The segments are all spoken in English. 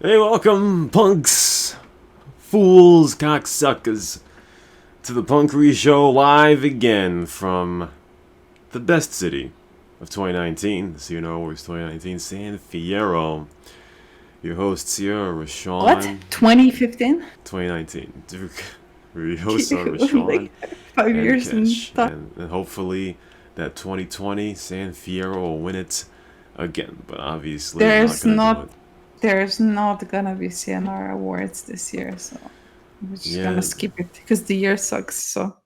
Hey, welcome, punks, fools, cocksuckers, to the Punkery Show live again from the best city of 2019, the CNR Awards 2019, San Fierro. Your hosts here are What? Rashawn, 2015? 2019. Your hosts are Rashawn Like 5 years and and stuff. Kesh, and hopefully that 2020 San Fierro will win it again, but obviously it's not There's gonna do it. not there's not gonna be CNR awards this year, so we're just gonna Yeah, skip it because the year sucks. So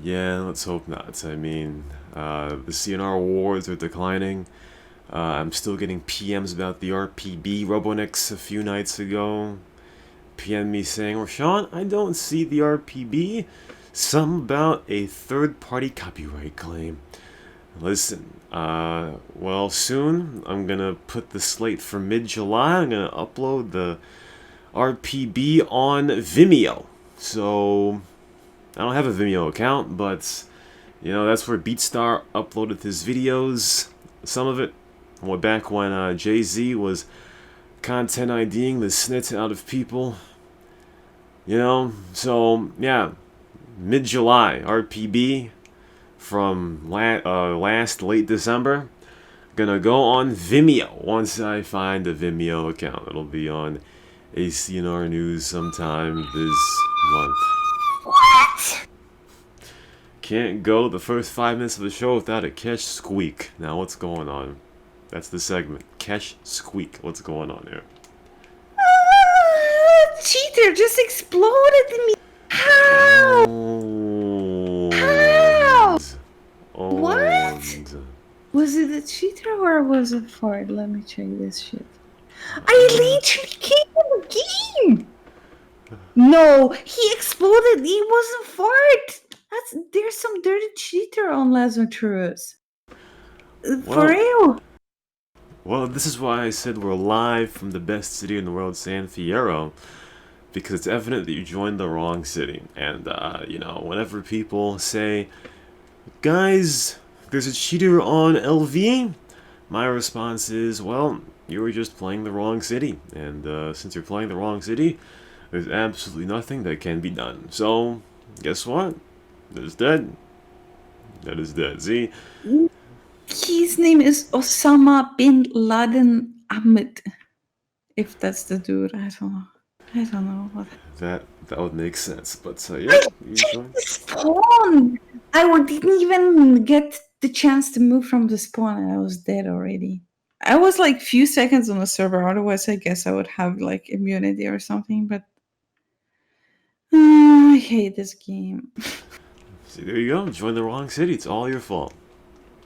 Yeah, let's hope not. I mean, the CNR awards are declining. I'm still getting PMs about the RPB Robonix a few nights ago. PM me saying, Rashawn, I don't see the RPB. Some about a third-party copyright claim. Listen, well, soon I'm gonna put the slate for mid-July. I'm gonna upload the RPB on Vimeo. So I don't have a Vimeo account, but that's where BeatStar uploaded his videos. Some of it, back when Jay-Z was content IDing the snit out of people. So yeah, mid-July RPB from last late December. Gonna go on Vimeo once I find a Vimeo account. It'll be on ACNR News sometime this month. what? Can't go the first 5 minutes of the show without a Kesh Squeak. Now, what's going on? That's the segment. Kesh Squeak. What's going on here? Cheater just exploded me. How? How? And, What? and, Was it a cheater or was it fart? Let me check this shit. I literally came in the game. No, he exploded. He wasn't fart. There's some dirty cheater on Lazarus. For well, real. this is why I said we're live from the best city in the world, San Fierro, because it's evident that you joined the wrong city. And whenever people say, "Guys, there's a cheater on LV," my response is, well, you were just playing the wrong city. And since you're playing the wrong city, there's absolutely nothing that can be done. So, guess what? That is dead. That is dead. See? His name is Osama bin Laden Ahmed. If that's the dude, I don't know. I don't know what. That would make sense. But, I yeah, you checked joined. the spawn. Didn't even get the chance to move from the spawn, and I was dead already. I was like few seconds on the server. Otherwise, I guess I would have like immunity or something. But I hate this game. See, there you go. Join the wrong city. It's all your fault.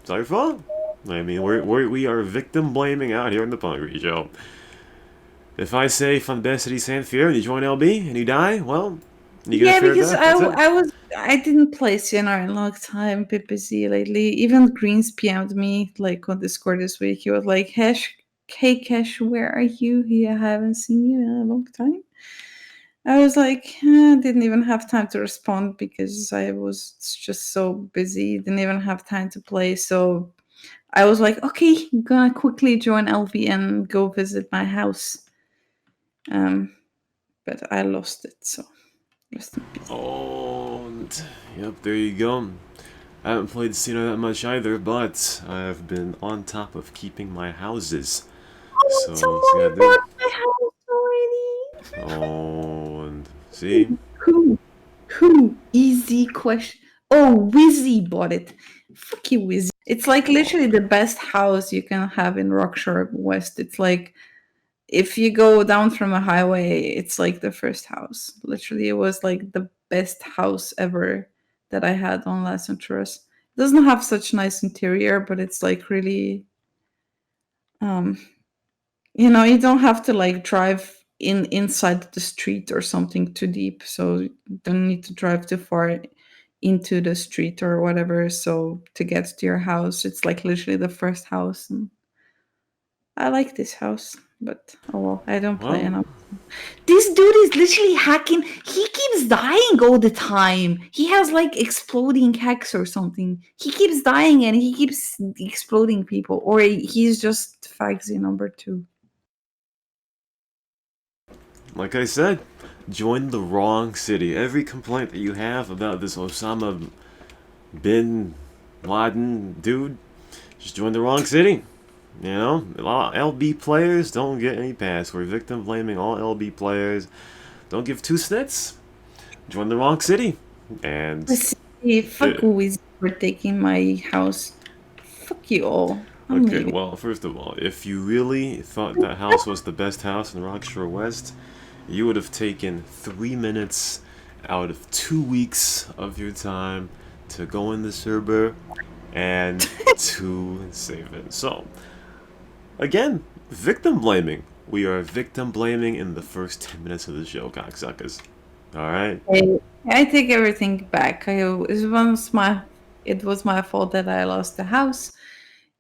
It's all your fault. I mean, we are victim blaming out here in the Punkery Show. If I say from the best city San Fierro and you join LB and you die, well, you get a Yeah, fair because death. That's it. I didn't play CNR in a long time, bit busy lately. Even Greens PM'd me like on Discord this week. He was like, hey Cash, where are you? He I haven't seen you in a long time. I was like, didn't even have time to respond because I was just so busy. Didn't even have time to play. So I was like, okay, I'm gonna quickly join LV and go visit my house. Um, but I lost it, so rest in peace. Oh, yep, there you go. I haven't played Casino that much either, but I've been on top of keeping my houses. Oh, So yeah, someone dude. bought my house already. Oh, and see, Who? Who? Easy question. Oh, Wizzy bought it. Fuck you, Wizzy. It's like literally the best house you can have in Rockshore West. It's like if you go down from a highway, it's like the first house. Literally, it was like the best house ever that I had on Las Venturas. It doesn't have such nice interior, but it's like really um you don't have to like drive inside the street or something too deep, so you don't need to drive too far into the street or whatever. So to get to your house, it's like literally the first house, and I like this house. But oh well, I don't play well, enough. This dude is literally hacking. He keeps dying all the time. He has like exploding hacks or something. He keeps dying and he keeps exploding people, or he's just fagsy number two. like I said, join the wrong city. Every complaint that you have about this Osama bin Laden dude, just join the wrong city. You know, a lot of LB players don't get any pass. We're victim blaming all LB players. Don't give two snits. Join the wrong city. And See, fuck it, Wizzy for taking my house. Fuck you all. I'm okay, leaving. well, first of all, if you really thought that house was the best house in Rockshore West, you would have taken 3 minutes out of 2 weeks of your time to go in the server and to save it. So, again, victim blaming. We are victim blaming in the first 10 minutes of the show, cocksuckers. Alright? I take everything back. It was my fault that I lost the house.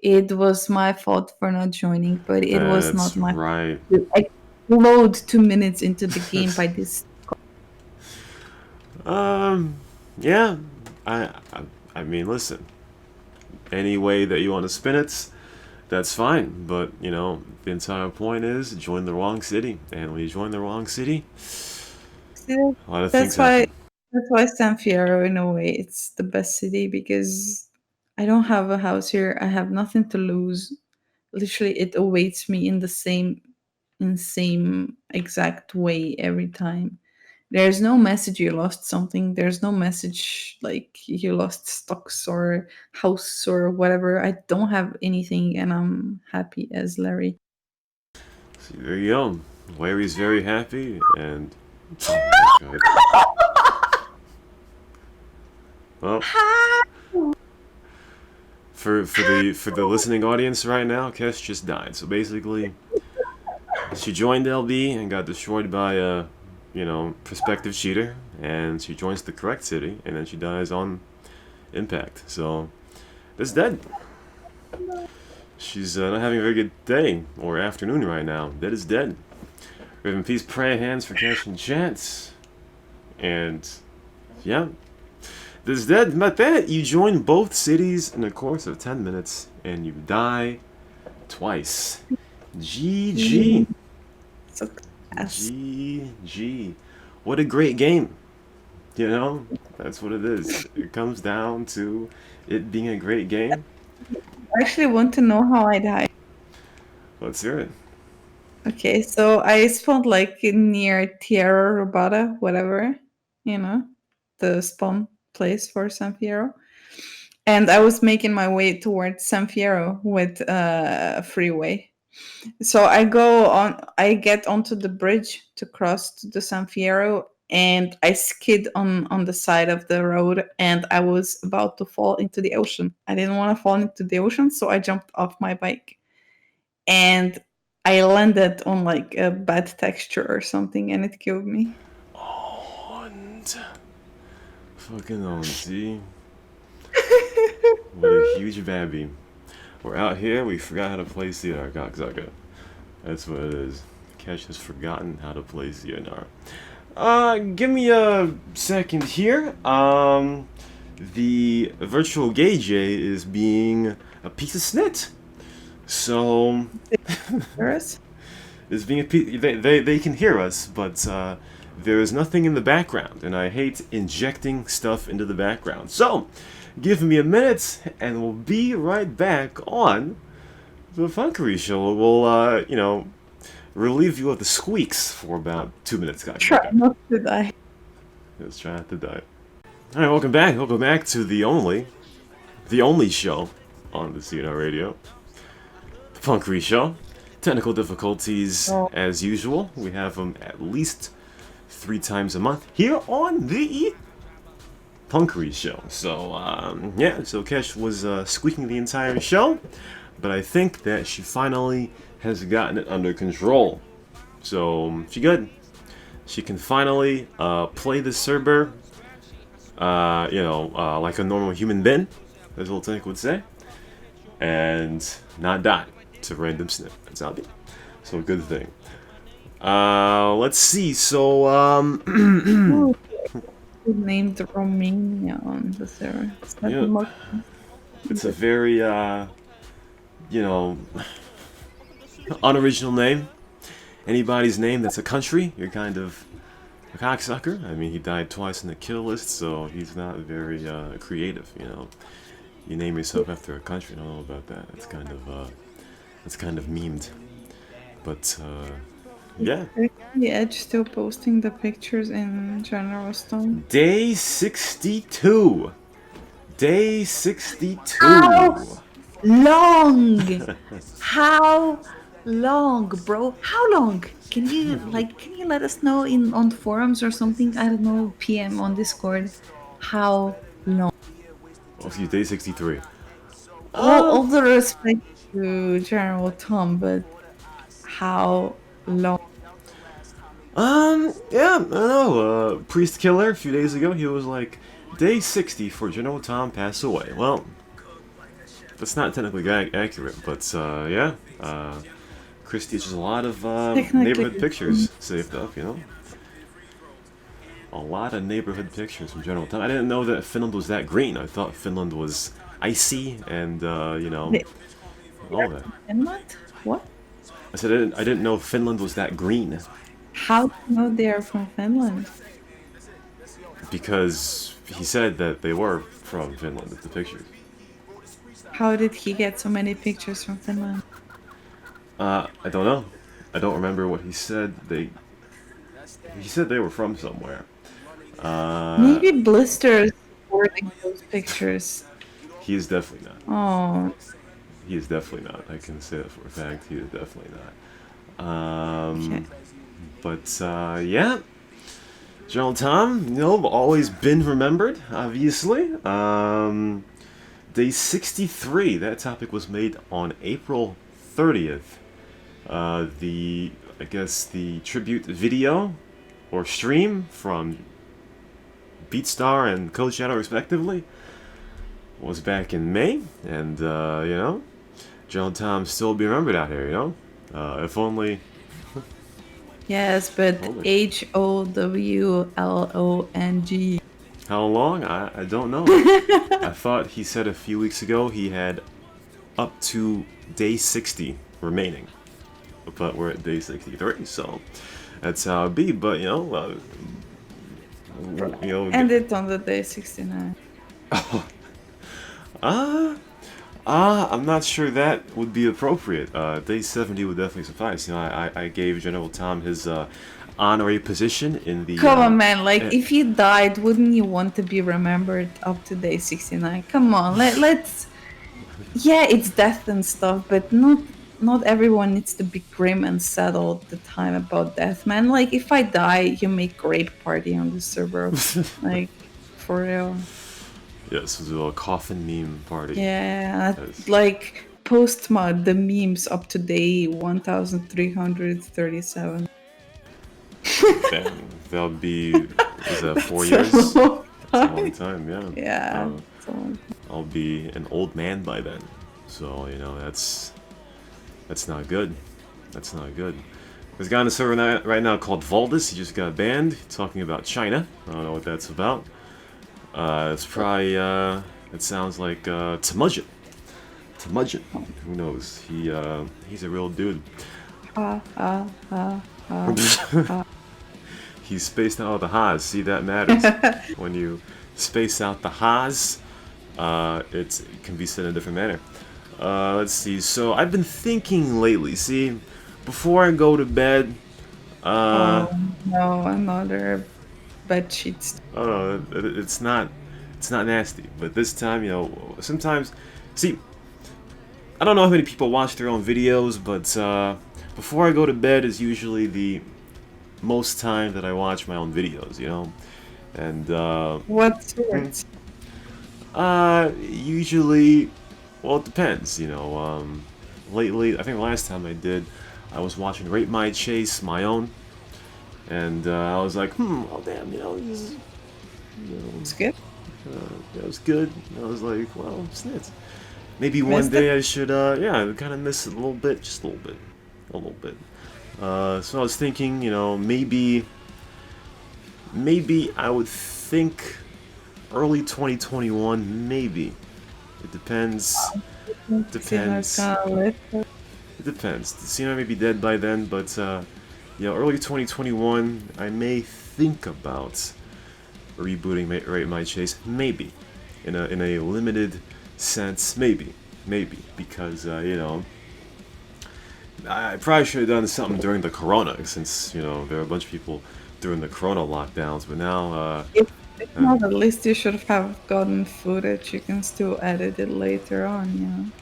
It was my fault for not joining, but it was That's not my right. fault. I load 2 minutes into the game by this. Yeah. I mean, listen. Any way that you want to spin it, that's fine. But, you know, the entire point is join the wrong city. And when you join the wrong city, a lot of things That's why happen. that's why San Fierro, in a way, it's the best city because I don't have a house here. I have nothing to lose. Literally, it awaits me in same exact way every time. There's no message you lost something. There's no message like you lost stocks or house or whatever. I don't have anything, and I'm happy as Larry. See, there you go. Larry's very happy, and oh my god. Well, for the listening audience right now, Kesh just died. So basically, she joined LB and got destroyed by a, prospective cheater, and she joins the correct city, and then she dies on impact. So that's dead. She's not having a very good day or afternoon right now. Dead is dead. Rip in peace, pray hands for Cash and Chance. And yeah, this is dead. Not that you join both cities in the course of 10 minutes and you die twice. GG. Success. GG. What a great game. You know, that's what it is. It comes down to it being a great game. I actually want to know how I died. Let's hear it. Okay, so I spawned like near Tierra Robata, whatever, you know, the spawn place for San Fierro. And I was making my way towards San Fierro with a freeway. So I get onto the bridge to cross to the San Fierro, and I skid on the side of the road, and I was about to fall into the ocean. I didn't want to fall into the ocean, so I jumped off my bike. And I landed on like a bad texture or something, and it killed me. And fucking on, see? What a huge babby. We're out here, we forgot how to play CNR, cocksucker. That's what it is. Cash has forgotten how to play CNR. Give me a second here. The virtual gay J is being a piece of snit. So, Yours? is being a piece. They can hear us, but there is nothing in the background, and I hate injecting stuff into the background. So, give me a minute, and we'll be right back on the Punkery show. We'll, relieve you of the squeaks for about 2 minutes, guys. Try not to die. Let's try not to die. All right, welcome back. Welcome back to the only show on the CNR Radio, the Punkery show. Technical difficulties as usual. We have them at least 3 times a month here on the Punkery show. So so Kesh was squeaking the entire show, but I think that she finally has gotten it under control. So she good. She can finally play the server, like a normal human being, as Little Tank would say, and not die to random snip. That's how it be. So good thing. Let's see. So Named Romania on the server. yeah, it's a very unoriginal name. anybody's name that's a country, you're kind of a cocksucker. I mean, he died twice in the kill list, so he's not very creative. You know, you name yourself after a country. I don't know about that. It's kind of memed. But yeah, The Edge still posting the pictures in General Stone. day 62. Day 62. How long? How long, bro? How long? Can you let us know in on forums or something? I don't know, PM on Discord. How long? Oh, excuse day 63. All the respect to General Tom, but how long? Yeah, I don't know. Priest Killer a few days ago, he was like, day 60 for General Tom pass away. Well, that's not technically accurate, but yeah. Christie has a lot of neighborhood pictures saved up, you know? A lot of neighborhood pictures from General Tom. I didn't know that Finland was that green. I thought Finland was icy and, you know, all that. Finland? What? I said I didn't know Finland was that green. How do you know they are from Finland? Because he said that they were from Finland, the pictures. How did he get so many pictures from Finland? I don't know. I don't remember what he said. He said they were from somewhere. Maybe blisters supporting those pictures. He is definitely not. Oh, He is definitely not. I can say that for a fact. He is definitely not. okay. But yeah, General Tom, you know, always been remembered. Obviously. Day 63. That topic was made on April 30th. I guess the tribute video or stream from Beatstar and Code Shadow respectively was back in May, and you know, General Tom still be remembered out here, you know. If only. Yes, but Holy. HOWLONG. How long? I don't know. I thought he said a few weeks ago he had up to day 60 remaining, but we're at day 63, so that's how it be. But you know, And it's on the day 69. I'm not sure that would be appropriate. Day 70 would definitely suffice. You know, I gave General Tom his honorary position in the. Come on, man. Like, if you died, wouldn't you want to be remembered up to day 69? Come on, let's. Yeah, it's death and stuff, but not everyone needs to be grim and sad all the time about death, man. Like, if I die, you make grape party on the server. Like, for real. Yes, we'll do a coffin meme party. Yeah, Yes. like post the memes up to day 1337. Damn, that'll be, is that 4 That's years? a long That's a time. long time, yeah. Yeah. It's a long time. I'll be an old man by then. So, you know, that's not good. That's not good. There's a guy on the server right now called Valdis. He just got banned, talking about China. I don't know what that's about. It's probably, it sounds like, Temujin. Temujin. Who knows? He's a real dude. He's spaced out the ha's. See, that matters. When you space out the ha's, it can be said in a different manner. Let's see. So I've been thinking lately. See, before I go to bed, Oh no, another bed sheets. oh, it's not nasty. But this time, you know, sometimes, see, I don't know how many people watch their own videos, but before I go to bed is usually the most time that I watch my own videos, you know, and What sorts? usually, well, it depends, you know. Lately, I think the last time I did, I was watching Rate My Chase, my own, and I was like, oh damn, you know, this is, you know, It's good. that was good. And I was like, well, snits. Maybe one Missed day it? I should, yeah, kind of miss it a little bit, just a little bit, a little bit. So I was thinking, you know, maybe I would think early 2021, maybe. It depends. Casino's Depends. gonna live. It depends. The Cena may be dead by then, but early 2021, I may think about rebooting Rate My Chase. Maybe, in a limited sense. Maybe because I probably should have done something during the Corona, since there are a bunch of people during the Corona lockdowns. But now, If not, at least you should have gotten footage. You can still edit it later on,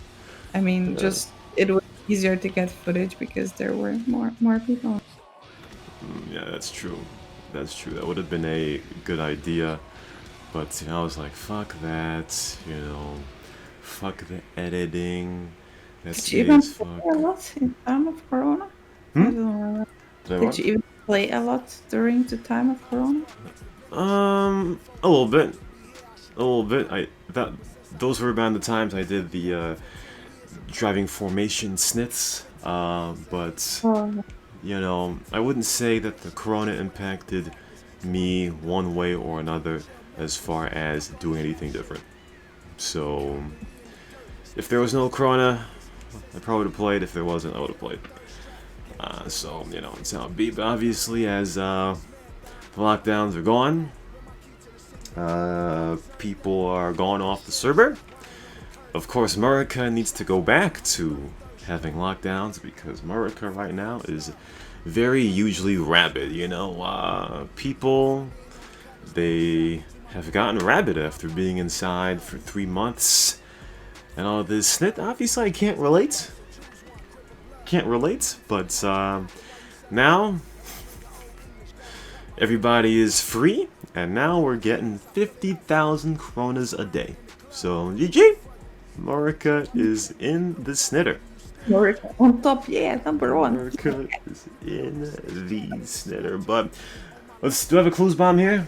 I mean, uh, just it was easier to get footage because there were more people. yeah, that's true. That's true. That would have been a good idea. But I was like, fuck that. Fuck the editing. Did That's you me even as play a fuck. lot in time of Corona? I Hmm. don't remember. Say Did what? you even play a lot during the time of Corona? A little bit. A little bit. Those were around the times I did the driving formation snits. But Oh, I wouldn't say that the corona impacted me one way or another as far as doing anything different. So if there was no corona, I probably would have played. If there wasn't, I would have played. So it's how it be. But obviously, as the lockdowns are gone, people are gone off the server. Of course, Murica needs to go back to having lockdowns because Murica right now is very hugely rabid. People, they have gotten rabid after being inside for 3 months and all this. Snit, obviously, I can't relate. Can't relate, but now everybody is free, and now we're getting 50,000 kronas a day. So, GG! Murica is in the snitter. Murica on top, yeah, number one. Murica is in the snitter. But do I have a clues bomb here?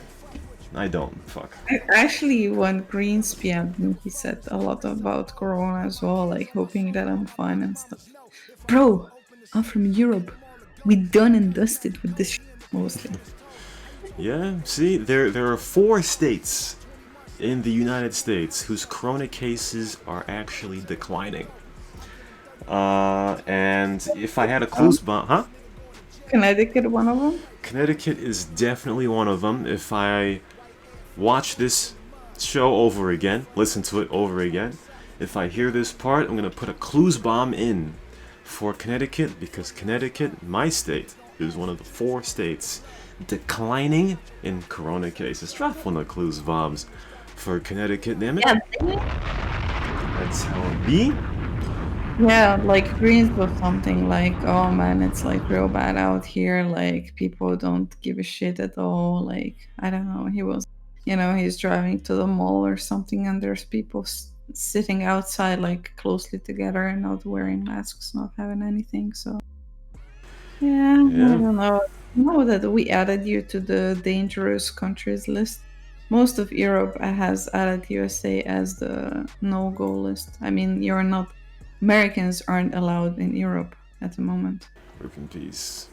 I don't. Fuck. Actually, when Green spammed me, he said a lot about Corona as well, like hoping that I'm fine and stuff. Bro, I'm from Europe. We done and dusted with this mostly. Yeah, see, there are 4 states in the United States whose corona cases are actually declining. And if I had a clues bomb, huh? Connecticut, one of them? Connecticut is definitely one of them. If I watch this show over again, listen to it over again, if I hear this part, I'm gonna put a clues bomb in for Connecticut because Connecticut, my state, is one of the 4 states declining in corona cases. Drop one of the clues bombs for Connecticut, damn it. Yeah, That's how it be. yeah, like Greens was something like, oh man, it's like real bad out here. Like people don't give a shit at all. Like I don't know. He was, he's driving to the mall or something, and there's people sitting outside like closely together and not wearing masks, not having anything. So yeah, I Yeah. don't know. I know that we added you to the dangerous countries list. Most of Europe has added USA as the no-go list. I mean, you're not Americans aren't allowed in Europe at the moment Rip in peace.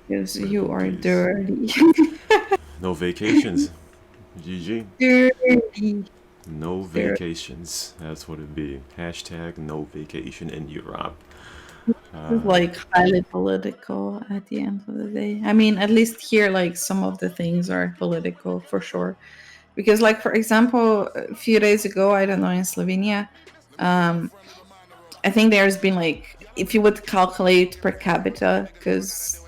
because Rip you in are peace. dirty. No vacations. GG. Dirty. No Dirty. vacations. That's what it be. Hashtag no vacation in Europe. It's like highly political at the end of the day. I mean, at least here, like some of the things are political for sure. Because, like for example, a few days ago, I don't know, in Slovenia, um, I think there's been like, if you would calculate per capita, because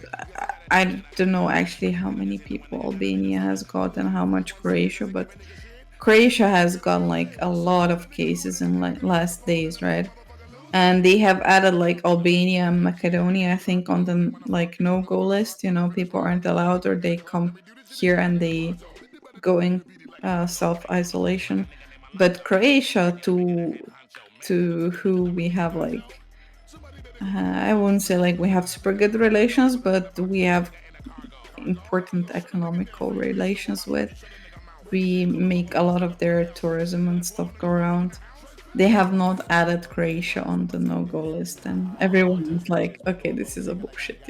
I don't know actually how many people Albania has got and how much Croatia, but Croatia has got like a lot of cases in like last days, right? And they have added like Albania and Macedonia, I think, on the like no go list. People aren't allowed, or they come here and they go in self isolation. But Croatia, to who we have like I wouldn't say like we have super good relations, but we have important economical relations with. We make a lot of their tourism and stuff go around. They have not added Croatia on the no-go list, and everyone is like, "Okay, this is a bullshit."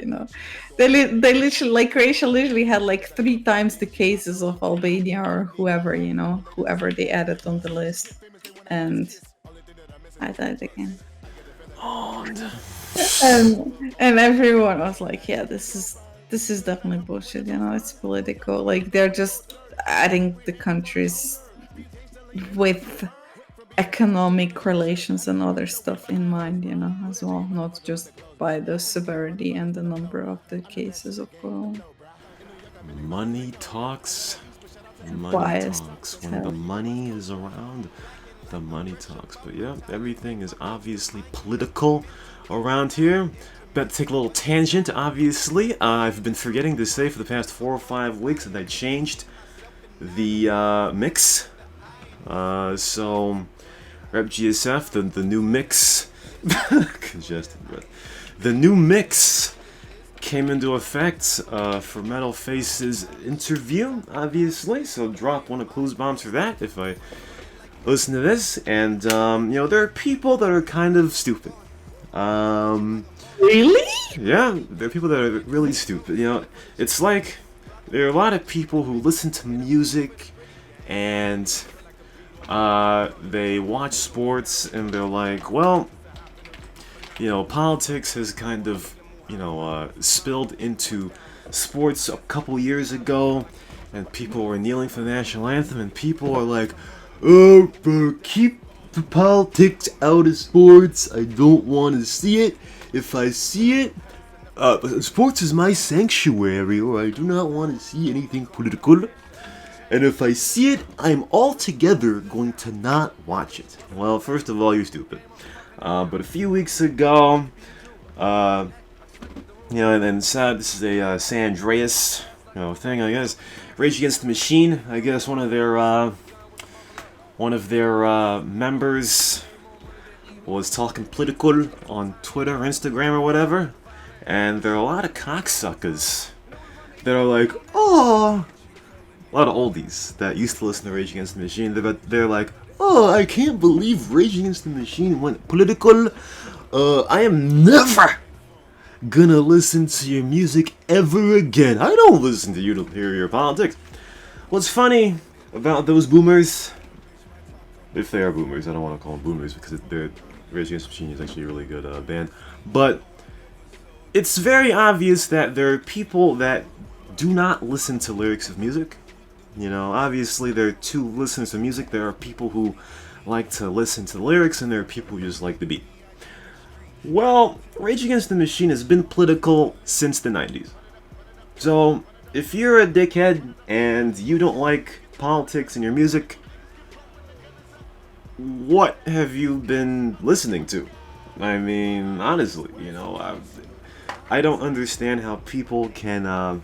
They literally like Croatia literally had like 3 times the cases of Albania or whoever they added on the list, and I died again. And And everyone was like, "Yeah, this is this is definitely bullshit. You know, it's political. Like they're just adding the countries with economic relations and other stuff in mind, you know, as well, not just by the severity and the number of the cases of corona. Money talks. Money Biased talks. as When the hell. money is around, the money talks. But yeah, everything is obviously political around here. About to take a little tangent, obviously. I've been forgetting to say for the past 4 or 5 weeks that I changed the mix. So, Rep GSF, the new mix. Congested breath. The new mix came into effect for Metal Face's interview, obviously. So drop one of Clue's bombs for that if I listen to this. And, there are people that are kind of stupid. Really? Yeah, there are people that are really stupid. It's like there are a lot of people who listen to music and they watch sports and they're like, well, politics has kind of, spilled into sports a couple years ago, and people were kneeling for the national anthem, and people are like, keep the politics out of sports. I don't want to see it. If I see it, sports is my sanctuary, or I do not want to see anything political. And if I see it, I'm altogether going to not watch it. Well, first of all, you're stupid. But a few weeks ago, and then this is a San Andreas, thing, I guess. Rage Against the Machine, I guess one of their members was talking political on Twitter or Instagram or whatever, and there are a lot of cocksuckers that are like, oh, a lot of oldies that used to listen to Rage Against the Machine. They're like, oh, I can't believe Rage Against the Machine went political. I am never gonna listen to your music ever again. I don't listen to you to hear your politics. What's funny about those boomers, if they are boomers, I don't want to call them boomers because Rage Against the Machine is actually a really good band, but it's very obvious that there are people that do not listen to lyrics of music. Obviously there are two listeners to music. There are people who like to listen to the lyrics, and there are people who just like the beat. Well, Rage Against the Machine has been political since the 90s. So, if you're a dickhead and you don't like politics in your music, what have you been listening to? I mean, honestly, I don't understand how people can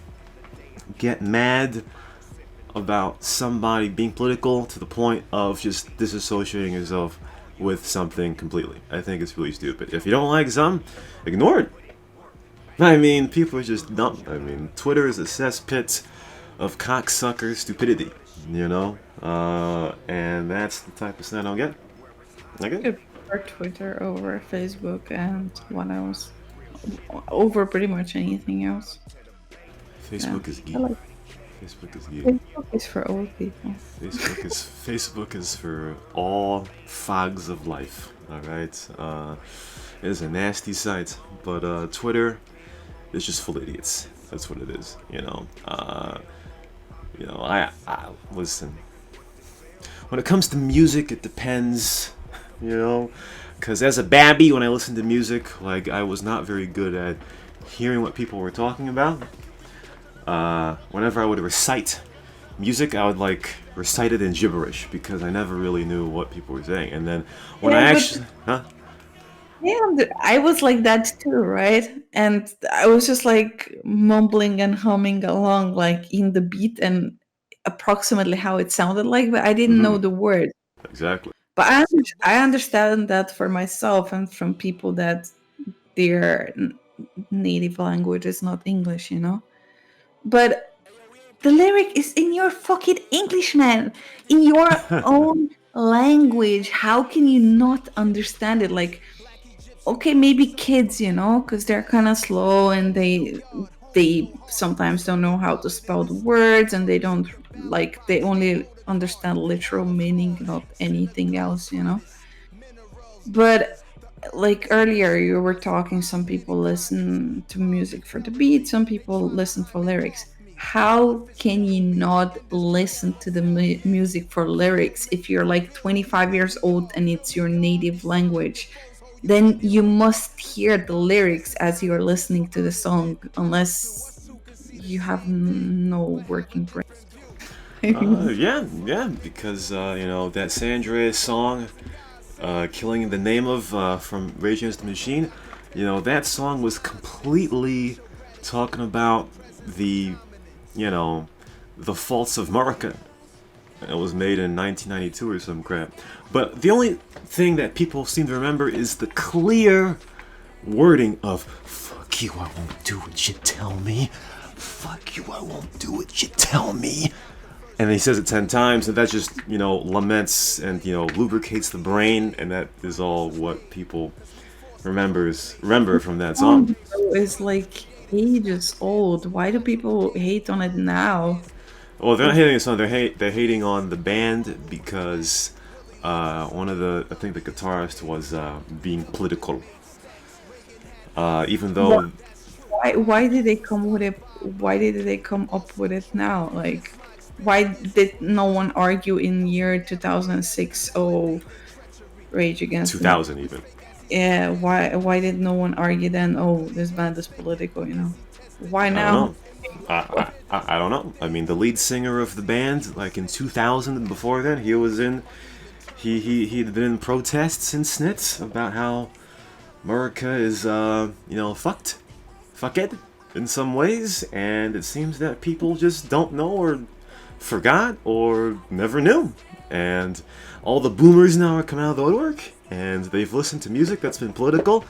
get mad about somebody being political to the point of just disassociating yourself with something completely. I think it's really stupid. If you don't like some, ignore it. I mean, people are just dumb. I mean, Twitter is a cesspit of cocksucker stupidity, and that's the type of stuff I don't get. I Okay? prefer Twitter over Facebook and what else? Over pretty much anything else. Yeah. Facebook is I geek. like Facebook is geek. Facebook is for old people. Facebook is for all fogs of life. All right, it is a nasty site, but Twitter is just full of idiots. That's what it is. I listen. When it comes to music, it depends. Because as a babby, when I listened to music, like I was not very good at hearing what people were talking about. Whenever I would recite music, I would recite it in gibberish because I never really knew what people were saying. And then when I Yeah, but actually, huh? yeah, I was like that too, right? And I was just like mumbling and humming along, like in the beat and approximately how it sounded like, but I didn't know Mm-hmm. the word. Exactly. But I understand that for myself and from people that their native language is not English, But the lyric is in your fucking English, man, in your own language. How can you not understand it? Like, okay, maybe kids, because they're kind of slow and they sometimes don't know how to spell the words, and they don't they only understand literal meaning, not anything else. But like earlier you were talking, some people listen to music for the beat, some people listen for lyrics. How can you not listen to the music for lyrics if you're like 25 years old and it's your native language? Then you must hear the lyrics as you're listening to the song, unless you have no working brain. I mean, Yeah, because that San Andreas song, "Killing in the Name of" from Rage Against the Machine, that song was completely talking about the you know the faults of Murica. It was made in 1992 or some crap. But the only thing that people seem to remember is the clear wording of "fuck you, I won't do what you tell me. Fuck you, I won't do what you tell me." And he says it 10 times, and that just laments and lubricates the brain, and that is all what people remember from that song. song is like ages old. Why do people hate on it now? Well, they're not hating the song; they're hating on the band because one of the I think the guitarist was being political. Even though Why did they come with it? Why did they come up with it now? Like, why did no one argue in year 2006? Oh, Rage Against the Machine. 2000 even. Yeah, why did no one argue then? Oh, this band is political, you know? Why I don't now? know. I don't know. I mean, the lead singer of the band, like in 2000 and before then, he'd been in protests and snits about how Murica is fucked in some ways, and it seems that people just don't know or forgot or never knew. And all the boomers now are coming out of the woodwork, and they've listened to music that's been political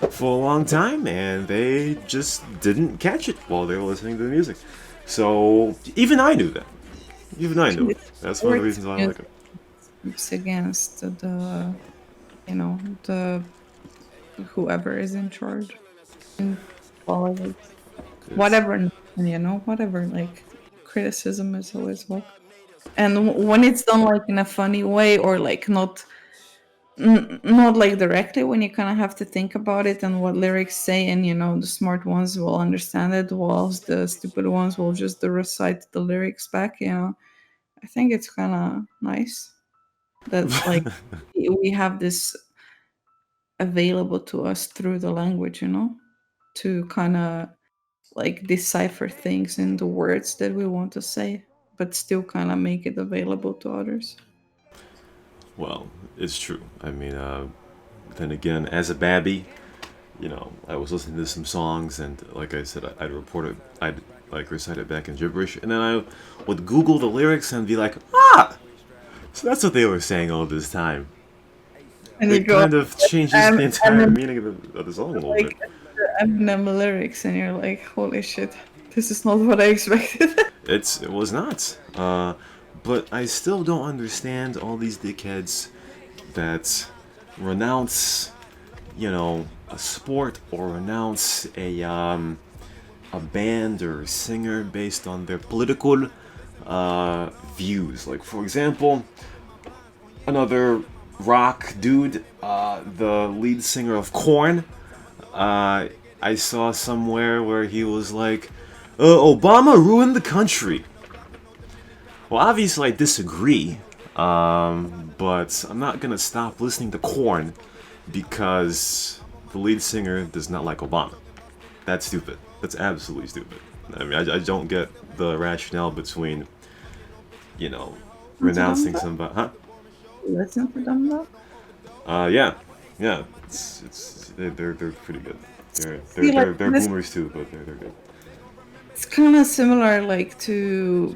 for a long time, and they just didn't catch it while they were listening to the music. So even I knew that. Even I knew it. That's one of the reasons why I like it. It's against the whoever is in charge in politics. It's Whatever, whatever. Like, criticism is always welcome. And when it's done like in a funny way, or like not like directly, when you kind of have to think about it and what lyrics say, and the smart ones will understand it, whilst the stupid ones will just recite the lyrics back. I think it's kind of nice that, like, we have this available to us through the language, to kind of like decipher things in the words that we want to say, but still kind of make it available to others. well, it's true. I mean, then again, as a babby, I was listening to some songs, and like I said, I'd like recite it back in gibberish, and then I would Google the lyrics and be like, so that's what they were saying all this time. And you It go, kind of changes the and entire then meaning of the song a little bit. like the Eminem lyrics, and you're like, holy shit, this is not what I expected. It was not. But I still don't understand all these dickheads that renounce, a sport or renounce a band or a singer based on their political views. Like, for example, another rock dude, the lead singer of Korn. I saw somewhere where he was like, Obama ruined the country. Well, obviously, I disagree, but I'm not gonna stop listening to Korn because the lead singer does not like Obama. That's stupid. That's absolutely stupid. I mean, I don't get the rationale between, you know, Listen to them renouncing though. somebody. Huh? Listen to them though. Yeah, yeah. They're pretty good. They're they're See, like, they're they're this, boomers too, but they're good. it's kind of similar, like, to,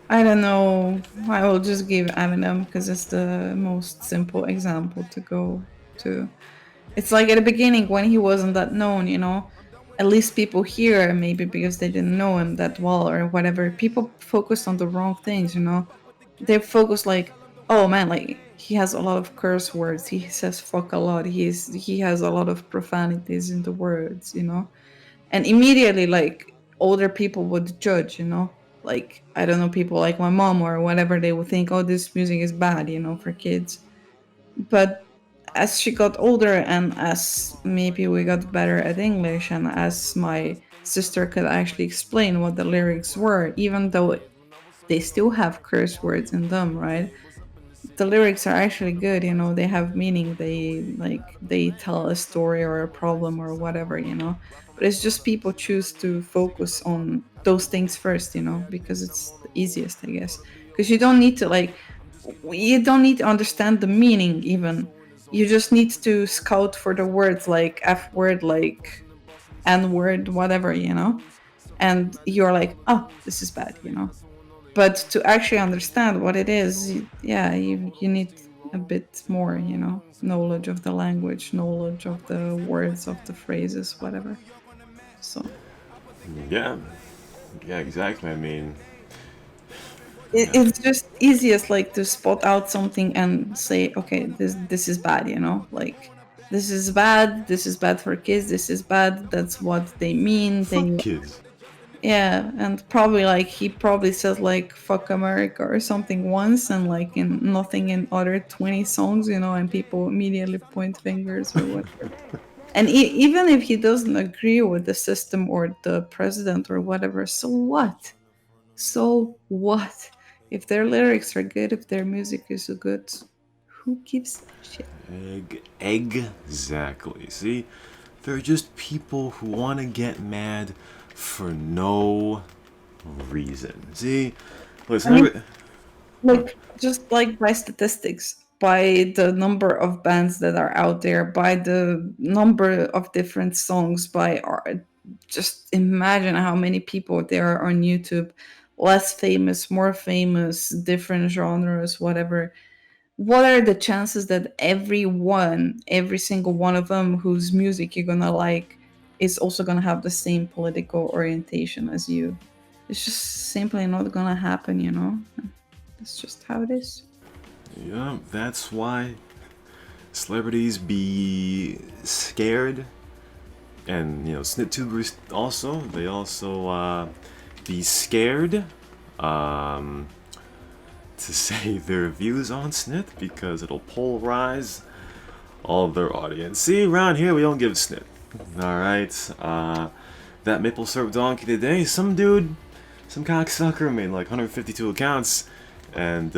I don't know. I will just give Eminem because it's the most simple example to go to. It's like at the beginning when he wasn't that known, at least people here, maybe because they didn't know him that well or whatever, people focused on the wrong things, They focus like, oh man, like he has a lot of curse words. He says fuck a lot. He has a lot of profanities in the words, And immediately, like, older people would judge, Like, I don't know, people like my mom or whatever, they would think, oh, this music is bad, for kids. But as she got older and as maybe we got better at English and as my sister could actually explain what the lyrics were, even though they still have curse words in them, right? The lyrics are actually good, they have meaning. They tell a story or a problem or whatever, but it's just people choose to focus on those things first, because it's the easiest, I guess, because you don't need to understand the meaning even. You just need to scout for the words like f word, like n word, whatever, and you're like, oh, this is bad, but to actually understand what it is, yeah, you need a bit more, knowledge of the language, knowledge of the words, of the phrases, whatever. So Yeah, yeah, exactly. I mean, yeah, it's just easiest, like, to spot out something and say, okay, this is bad, like, this is bad for kids, this is bad, that's what they mean. fuck kids. Yeah, and probably, like, he probably says like "fuck America" or something once, and like in nothing in other 20 songs, and people immediately point fingers or whatever. And even if he doesn't agree with the system or the president or whatever, so what? So what? If their lyrics are good, if their music is good, who gives a shit? Exactly. See, they're just people who want to get mad for no reason. See, I listen, mean, like, just like by statistics, by the number of bands that are out there, by the number of different songs, by art, just imagine how many people there are on YouTube, less famous, more famous, different genres, whatever. What are the chances that every single one of them whose music you're gonna like is also gonna have the same political orientation as you? It's just simply not gonna happen, That's just how it is. yeah, that's why celebrities be scared, and snit also. They also be scared um, to say their views on snit because it'll polarize all of their audience. See, around here we don't give a snit. All right, that maple syrup donkey today, some dude, some cocksucker made like 152 accounts, and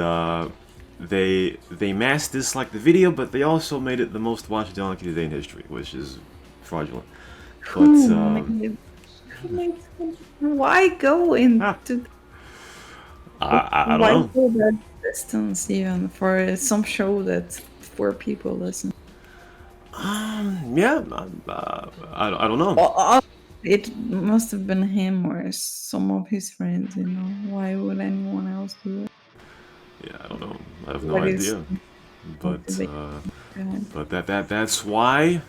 they mass disliked the video, but they also made it the most watched donkey today in history, which is fraudulent. But Who made, who made why go ah, into I don't why know. go that distance even for some show that four people listen? Yeah, I don't know. It must have been him or some of his friends, Why would anyone else do it? Yeah, I don't know. I have no What is idea. But motivation behind? that's why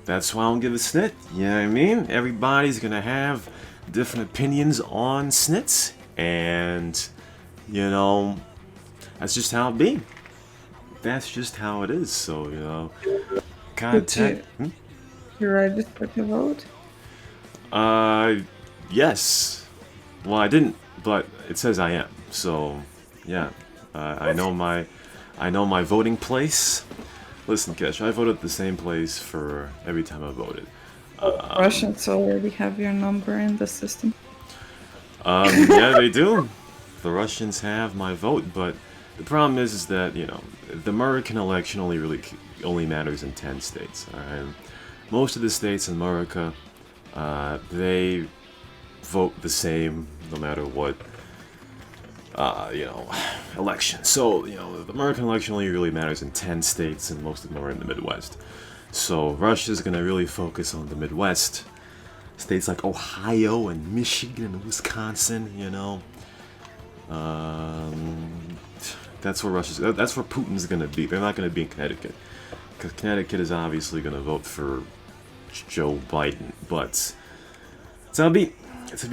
I don't give a snit. You know what I mean? Everybody's gonna have different opinions on snits, and you know that's just how it be. That's just how it is. So Did contact. you register to vote? Uh, yes. Well, I didn't, but it says I am. So, yeah, I know my voting place. Listen, Kesh, I voted the same place for every time I voted. Russians already have your number in the system. Yeah, they do. The Russians have my vote, but the problem is that the American election only matters in 10 states. All right, most of the states in America, they vote the same no matter what election. So the American election only really matters in 10 states, and most of them are in the Midwest. So Russia's gonna really focus on the Midwest states like Ohio and Michigan and Wisconsin. Um, that's where That's where Putin's gonna be. They're not gonna be in Connecticut, because Connecticut is obviously gonna vote for Joe Biden. But it'll be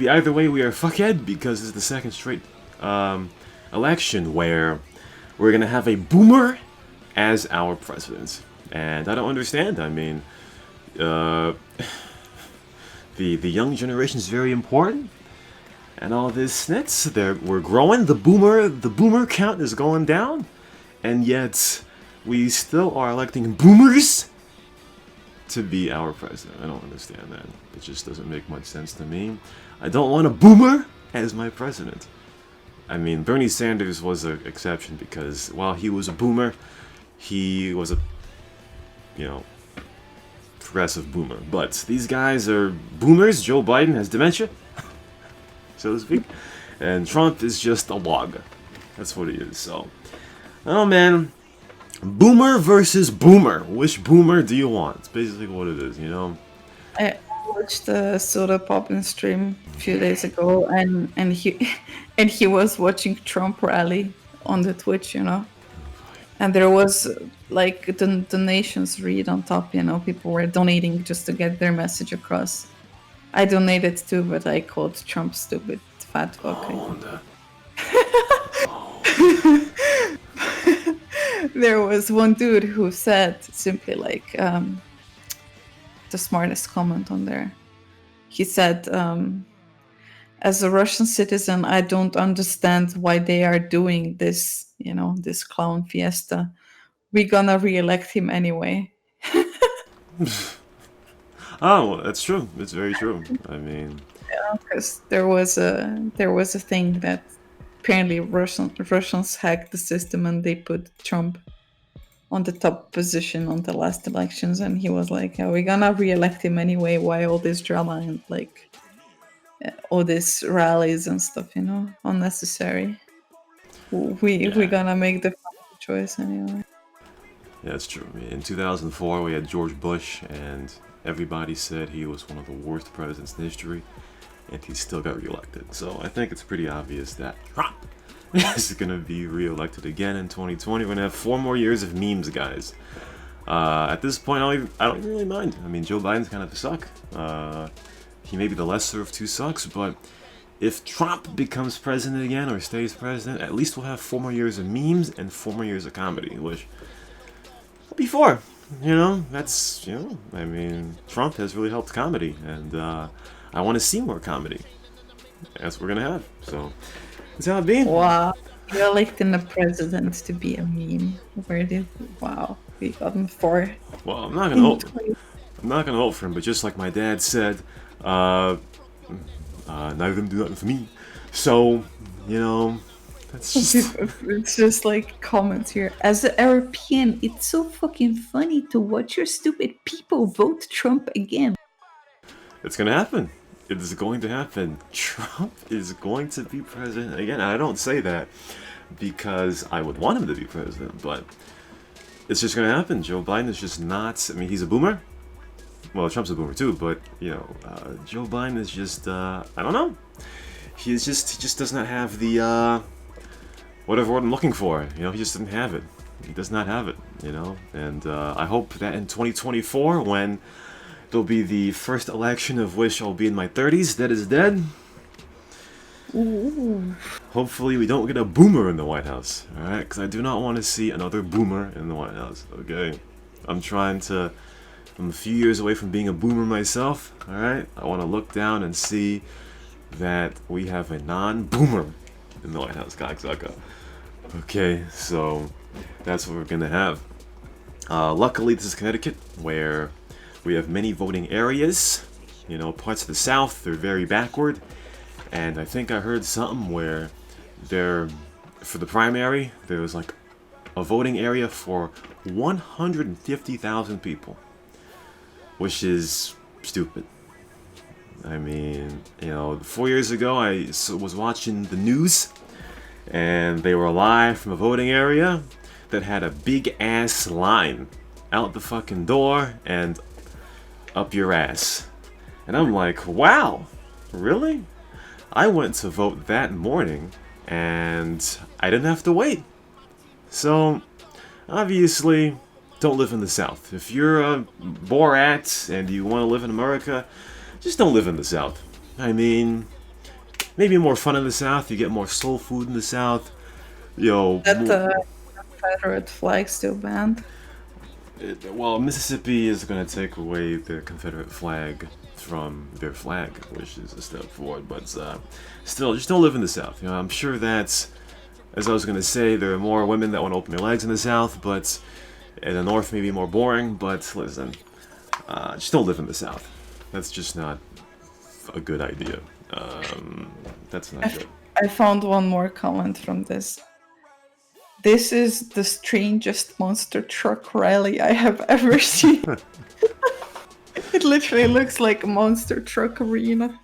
either way. We are fuckhead because it's the second straight election where we're gonna have a boomer as our president, and I don't understand. I mean, uh, the young generation is very important, and all this snits. We're growing. The boomer count is going down, and yet we still are electing boomers to be our president. I don't understand that. It just doesn't make much sense to me. I don't want a boomer as my president. I mean, Bernie Sanders was an exception because while he was a boomer, he was a, you know, progressive boomer. But these guys are boomers. Joe Biden has dementia, so to speak, and Trump is just a log. That's what he is. So, oh man, boomer versus boomer. Which boomer do you want? It's basically what it is, you know. I watched the Soda Poppin stream a few days ago, and he and he was watching Trump rally on the Twitch, you know. And there was like the donations read on top, you know, people were donating just to get their message across. I donated too, but I called Trump stupid fat fuck. Oh, There was one dude who said simply like the smartest comment on there. He said, as a Russian citizen, I don't understand why they are doing this, you know, this clown fiesta. We're gonna re-elect him anyway. Oh, that's true. It's very true. I mean, Because there was a thing that apparently Russians hacked the system and they put Trump on the top position on the last elections, and he was like, "Are we gonna re-elect him anyway? Why all this drama and like all these rallies and stuff? You know, unnecessary. We're gonna make the choice anyway." yeah, it's true. In 2004, we had George Bush, and everybody said he was one of the worst presidents in history, and he still got reelected. So I think it's pretty obvious that Trump is going to be reelected again in 2020. We're going to have 4 more years of memes, guys. At this point, I don't even really mind. I mean, Joe Biden's kind of a suck. He may be the lesser of 2 sucks, but if Trump becomes president again or stays president, at least we'll have 4 more years of memes and 4 more years of comedy, which before, you know, that's, you know, I mean, Trump has really helped comedy, and I want to see more comedy. That's what we're gonna have. So that's how it be. Wow, you're electing the president to be a meme. Wow, we got him for. Well, I'm not gonna vote. I'm not gonna vote for him, but just like my dad said, none of them do nothing for me. So, you know, that's just. It's just like comments here. As a European, it's so fucking funny to watch your stupid people vote Trump again. It's gonna happen. It is going to happen. Trump is going to be president again. I don't say that because I would want him to be president, but it's just gonna happen. Joe Biden is just not. I mean, he's a boomer. Well, Trump's a boomer too, but you know, Joe Biden is just. I don't know. He just does not have the whatever word I'm looking for. You know, he just didn't have it. He does not have it. You know, and I hope that in 2024, when there'll be the first election of which I'll be in my 30s, that is dead. Ooh. Hopefully we don't get a boomer in the White House, alright? Because I do not want to see another boomer in the White House, okay? I'm a few years away from being a boomer myself, alright? I want to look down and see that we have a non-boomer in the White House, cocksucker. Okay, so that's what we're gonna have. Luckily, this is Connecticut, where we have many voting areas. You know, parts of the South, they're very backward. And I think I heard something where for the primary, there was like a voting area for 150,000 people. Which is stupid. I mean, you know, 4 years ago I was watching the news, and they were live from a voting area that had a big ass line out the fucking door and up your ass. And I'm like, wow, really? I went to vote that morning and I didn't have to wait. So, obviously, don't live in the South. If you're a Borat and you want to live in America, just don't live in the South. I mean, maybe more fun in the South, you get more soul food in the South. That Confederate flag still banned. Well, Mississippi is going to take away the Confederate flag from their flag, which is a step forward, but still, just don't live in the South. You know, I'm sure that, as I was going to say, there are more women that want to open their legs in the South, but in the north may be more boring, but listen, just don't live in the south. That's just not a good idea. That's not good. I found one more comment from this. This is the strangest monster truck rally I have ever seen. It literally looks like a monster truck arena.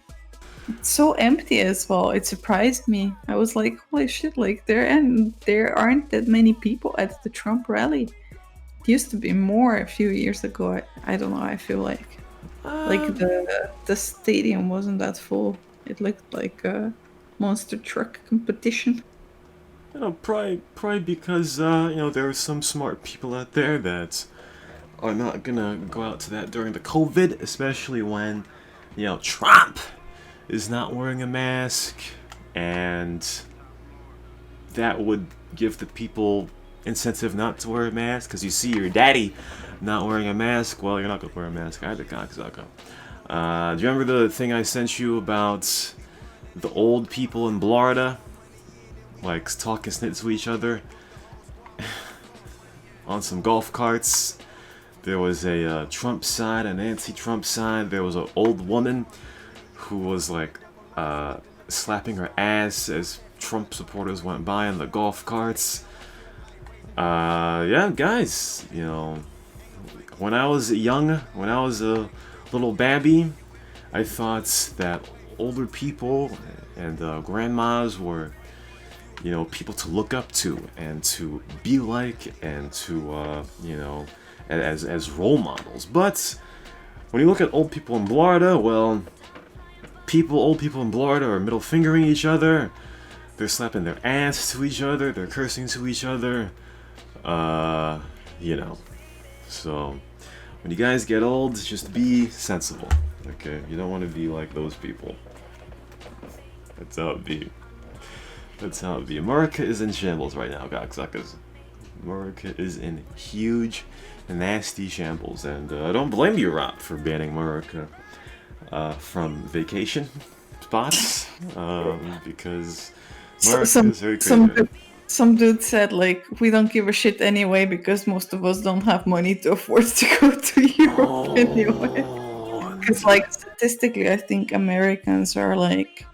It's so empty as well. It surprised me. I was like, holy shit, like there aren't that many people at the Trump rally. It used to be more a few years ago. I don't know, I feel like the stadium wasn't that full. It looked like a monster truck competition. Probably because there are some smart people out there that are not gonna go out to that during the COVID, especially when Trump is not wearing a mask, and that would give the people incentive not to wear a mask. Because you see your daddy not wearing a mask, well, you're not gonna wear a mask either, cocksucker. Do you remember the thing I sent you about the old people in Florida, like talking snit to each other on some golf carts? There was a Trump side, an anti-Trump side. There was an old woman who was like slapping her ass as Trump supporters went by in the golf carts. Yeah, guys, when I was young, when I was a little babby, I thought that older people and grandmas were, people to look up to and to be like and to, as role models. But when you look at old people in Florida, well, old people in Florida are middle fingering each other. They're slapping their ass to each other. They're cursing to each other. So when you guys get old, just be sensible. Okay, you don't want to be like those people. That's how it be. That's how it be. Murica is in shambles right now, cocksuckers. Murica is in huge, nasty shambles, and I don't blame you, Rob, for banning Murica from vacation spots, because Murica is very crazy. Some dude said, like, we don't give a shit anyway because most of us don't have money to afford to go to Europe anyway. Because, like, statistically, I think Americans are, like,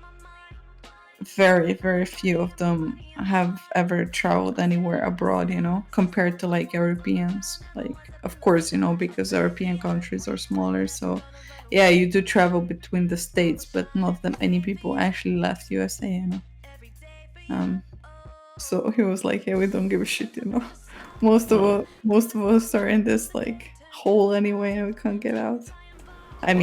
very, very few of them have ever traveled anywhere abroad, compared to, like, Europeans. Like, of course, because European countries are smaller, so, yeah, you do travel between the states, but not that many people actually left USA, So he was like, yeah, we don't give a shit, Most of us are in this, like, hole anyway, and we can't get out. I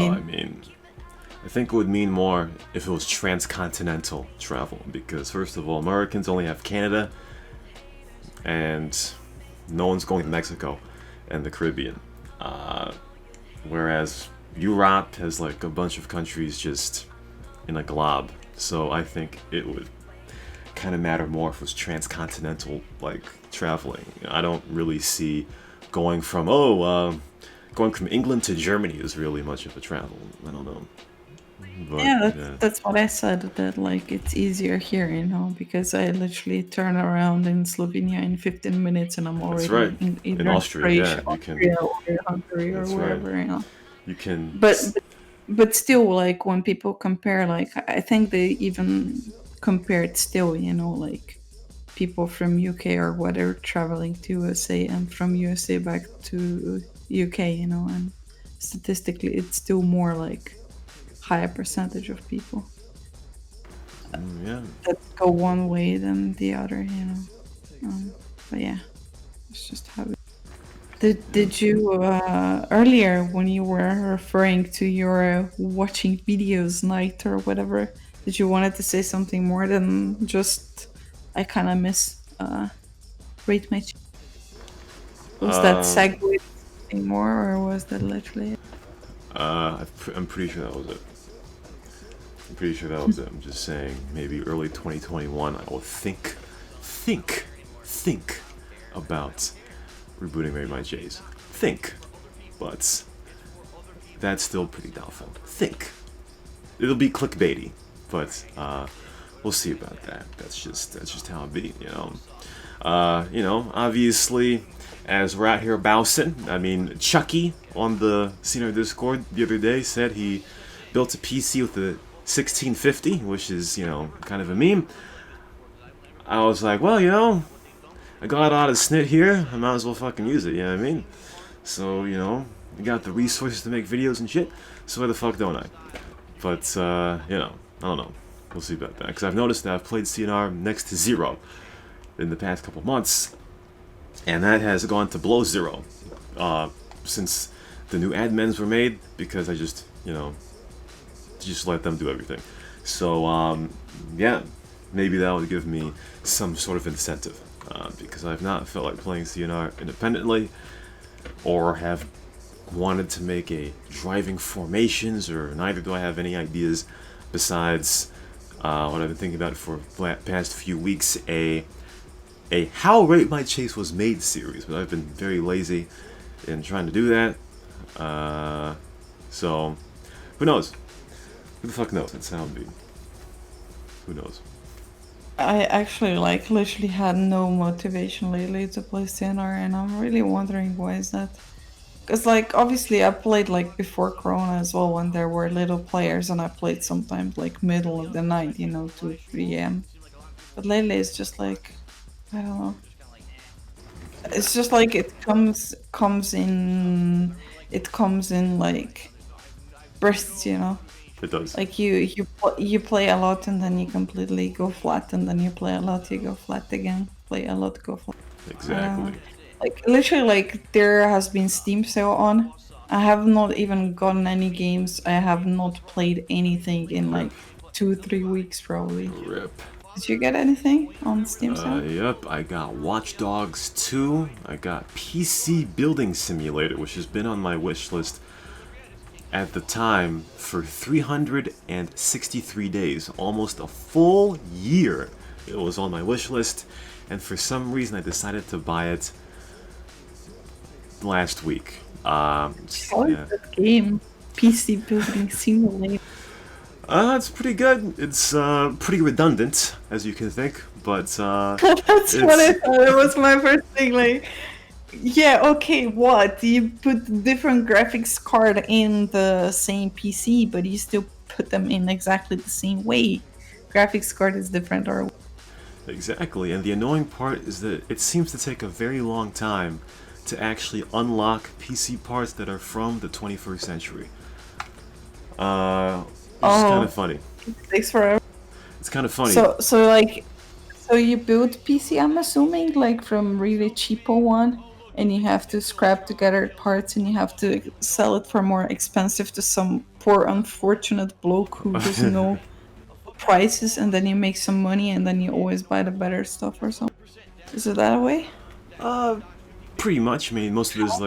think it would mean more if it was transcontinental travel, because first of all, Americans only have Canada, and no one's going to Mexico and the Caribbean. Whereas Europe has like a bunch of countries just in a glob. So I think it would kind of matter more if it was transcontinental, like, traveling. I don't really see going from England to Germany is really much of a travel. I don't know. But, that's what I said, that, like, it's easier here, because I literally turn around in Slovenia in 15 minutes and I'm already right. in Austria, Croatia, or Hungary, or wherever, right. You can... But still, like, when people compare, like, I think they even compare it still, like, people from UK or whatever traveling to USA and from USA back to UK, and statistically it's still more, like, higher percentage of people that go one way than the other, but yeah, it's just how it... Did you earlier, when you were referring to your watching videos night or whatever, did you wanted to say something more than just I kind of miss rate my was that segue something more, or was that literally it? I'm pretty sure that was it. I'm just saying, maybe early 2021 I will think about rebooting Ray My J's. But that's still pretty doubtful. It'll be clickbaity, but we'll see about that. That's just how it be, Obviously, as we're out here bousing, I mean, Chucky on the Senior Discord the other day said he built a PC with a 1650, which is, kind of a meme. I was like, well, I got out of snit here, I might as well fucking use it, you know what I mean? So, you got the resources to make videos and shit, so why the fuck don't I? But, I don't know. We'll see about that. Because I've noticed that I've played CNR next to 0 in the past couple months, and that has gone to below 0 since the new admins were made, because I just let them do everything. So, yeah, maybe that would give me some sort of incentive, because I've not felt like playing CNR independently, or have wanted to make a driving formations, or neither do I have any ideas besides what I've been thinking about for the past few weeks, a How Rate My Chase Was Made series, but I've been very lazy in trying to do that. So, who knows? Who the fuck knows? That's how it be. Who knows? I actually literally had no motivation lately to play CNR, and I'm really wondering why is that. Because obviously I played before Corona as well, when there were little players, and I played sometimes middle of the night, 2 3 a.m. But lately it's just I don't know. It's just it comes in bursts, It does. You play a lot and then you completely go flat, and then you play a lot, you go flat again, play a lot, go flat. Exactly. Literally, there has been Steam sale on. I have not even gotten any games. I have not played anything in Rip. 2 3 weeks probably. Rip. Did you get anything on Steam sale? Yep, I got Watch Dogs 2. I got PC Building Simulator, which has been on my wish list at the time for 363 days, almost a full year. It was on my wish list, and for some reason I decided to buy it last week. How is that game? PC Building Simulator. It's pretty good. It's pretty redundant, as you can think, but That's what I thought. It was my first thing. Yeah, okay, what? You put different graphics card in the same PC, but you still put them in exactly the same way. Graphics card is different, or Exactly, and the annoying part is that it seems to take a very long time to actually unlock PC parts that are from the 21st century. Which is kind of funny. It takes forever. It's kind of funny. So you build PC, I'm assuming, from really cheapo one, and you have to scrap together parts, and you have to sell it for more expensive to some poor unfortunate bloke who doesn't know prices, and then you make some money, and then you always buy the better stuff or something. Is it that way? Pretty much. I mean, most of it is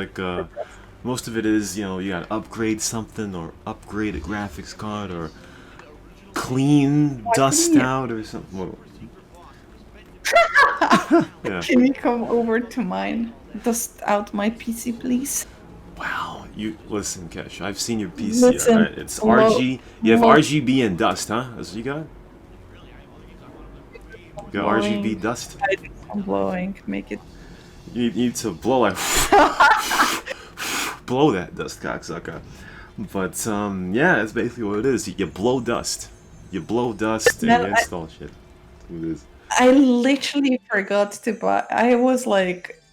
most of it is, you gotta upgrade something, or upgrade a graphics card, or clean dust out, or something. Whoa. Yeah. Can you come over to mine? Dust out my PC, please. Wow, you listen, Kesh. I've seen your PC. Listen, Alright, it's RG. You have RGB and dust, huh? That's what you got. You got RGB dust. I'm blowing. Make it. You need to blow blow that dust, cocksucker. But yeah, that's basically what it is. You blow dust. You blow dust and you install shit. That's what it is. I literally forgot to buy. I was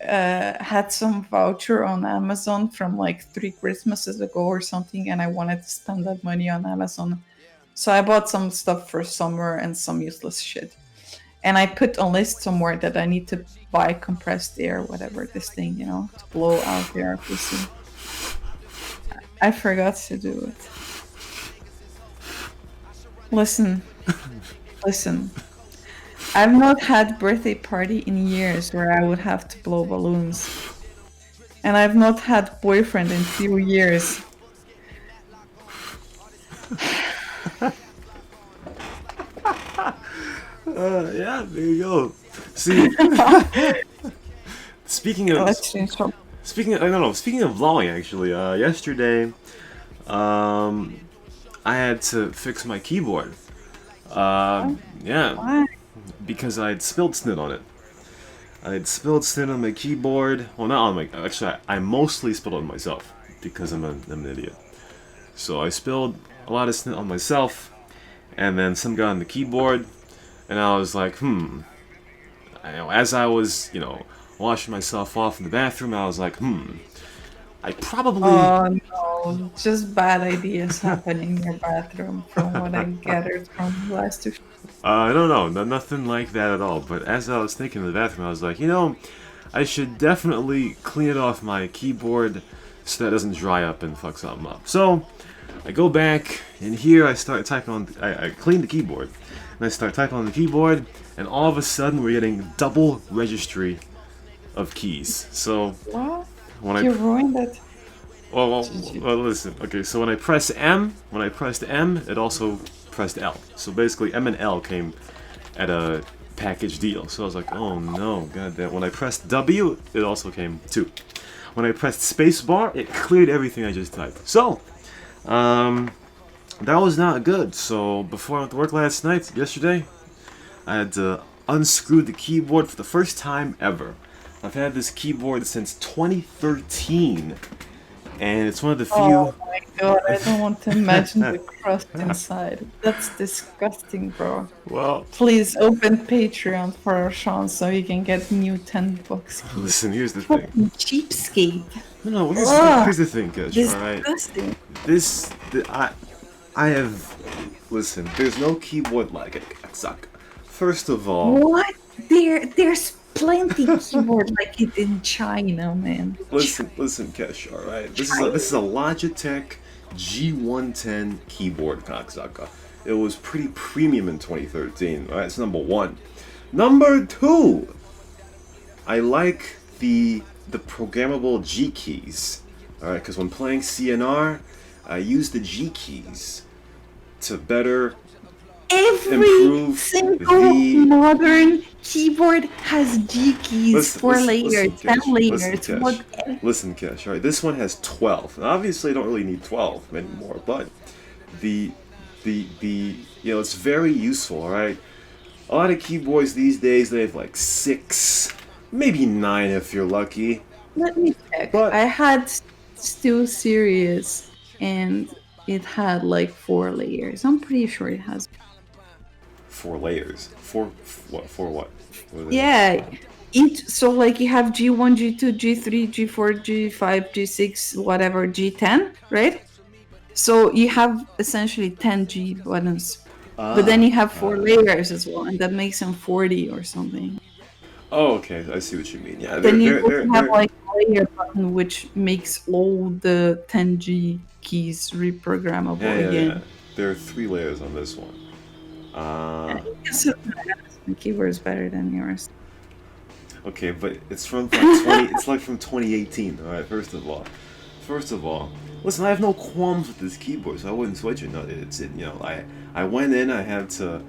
had some voucher on Amazon from 3 Christmases ago or something, and I wanted to spend that money on Amazon. So I bought some stuff for summer and some useless shit. And I put a list somewhere that I need to buy compressed air, whatever this thing, to blow out the air PC. I forgot to do it. Listen. I've not had birthday party in years where I would have to blow balloons. And I've not had boyfriend in few years. Yeah, there you go. See, speaking of vlogging, actually, yesterday, I had to fix my keyboard. Yeah, Why? because I'd spilled snit on it. I'd spilled sin on my keyboard. Well, not on my. Actually, I mostly spilled on myself because I'm an idiot. So I spilled a lot of sin on myself, and then some got on the keyboard, and I was like, as I was, washing myself off in the bathroom, I was like, I probably. Oh no, just bad ideas happening in your bathroom from what I gathered from the last two. I don't know, nothing like that at all. But as I was thinking in the bathroom, I was like, I should definitely clean it off my keyboard so that it doesn't dry up and fuck something up. So I go back, and here I start typing on. I clean the keyboard, and I start typing on the keyboard, and all of a sudden we're getting double registry of keys. So What? when You I ruined it. well, listen. Okay, so when I pressed M, it also pressed L. So basically, M and L came at a package deal. So I was like, oh no, god damn. When I pressed W, it also came too. When I pressed spacebar, it cleared everything I just typed. So, that was not good. So before I went to work yesterday, I had to unscrew the keyboard for the first time ever. I've had this keyboard since 2013, and it's one of the few. Oh my god, I don't want to imagine the crust inside. That's disgusting, bro. Well, Please open Patreon for Sean so he can get new $10 keys. listen. Here's the thing. Fucking cheapskate. No, Ugh, here's the thing, Kush. All right. Disgusting. I have. Listen, there's no keyboard like it. Suck. First of all, What? There's plenty keyboard like it in China, man. listen, Kesh. All right, this is a Logitech G110 keyboard, cocksucker. It was pretty premium in 2013. All right, that's number one. Number two, I like the programmable G keys. All right, because when playing CNR, I use the G keys to better Every improve single the. modern keyboard has G keys, Listen, 4 listen, layers, listen, 10 Kesh, layers. listen, What? Kesh. Listen, Kesh. All right, this one has 12. And obviously, I don't really need 12 anymore, but the it's very useful. All right, a lot of keyboards these days they have like 6, maybe 9 if you're lucky. Let me check. But I had Steel Series and it had like 4 layers. I'm pretty sure it has. 4 layers. What? For what? What are they? Yeah. Each so like you have G1, G2, G3, G4, G5, G6, whatever, G10, right? So you have essentially 10 G buttons. But then you have 4 layers as well, and that makes them 40 or something. Oh, okay. I see what you mean. Yeah, Then you also have like a layer button which makes all the 10G keys reprogrammable again. yeah. There are 3 layers on this one. Yes, the keyboard is better than yours. Okay, but it's from like 20. It's like from 2018. All right. First of all, listen. I have no qualms with this keyboard, so I wouldn't switch it. No, I went in. I had to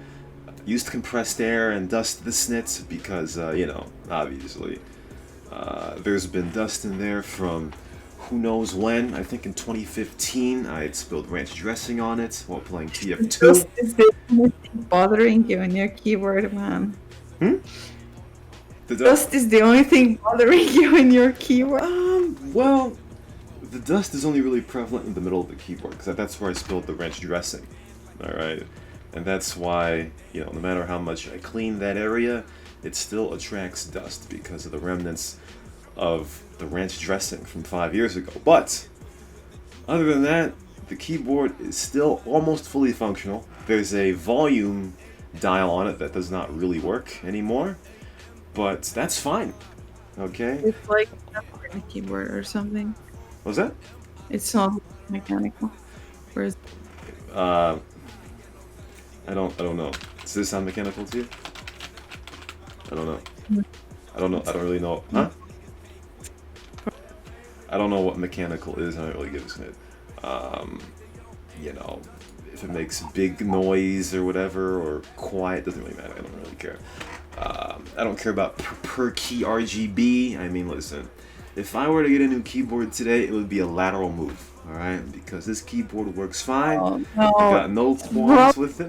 use compressed air and dust the snits because obviously there's been dust in there from who knows when. I think in 2015 I had spilled ranch dressing on it while playing TF2. Dust is the only thing bothering you on your keyboard, man. The Dust is the only thing bothering you in your keyboard. Well, the dust is only really prevalent in the middle of the keyboard because that's where I spilled the ranch dressing. All right, and that's why no matter how much I clean that area, it still attracts dust because of the remnants of the ranch dressing from 5 years ago. But other than that, the keyboard is still almost fully functional. There's a volume dial on it that does not really work anymore, but that's fine. Okay. It's like a keyboard or something. What's that? It's not mechanical. Whereas I don't know. Does this sound mechanical to you? I don't know. I don't really know. Huh? I don't know what mechanical is. I don't really give a shit. If it makes big noise or whatever, or quiet, doesn't really matter. I don't really care. I don't care about per key RGB. I mean, listen. If I were to get a new keyboard today, it would be a lateral move. All right, because this keyboard works fine. no. I got no qualms with it.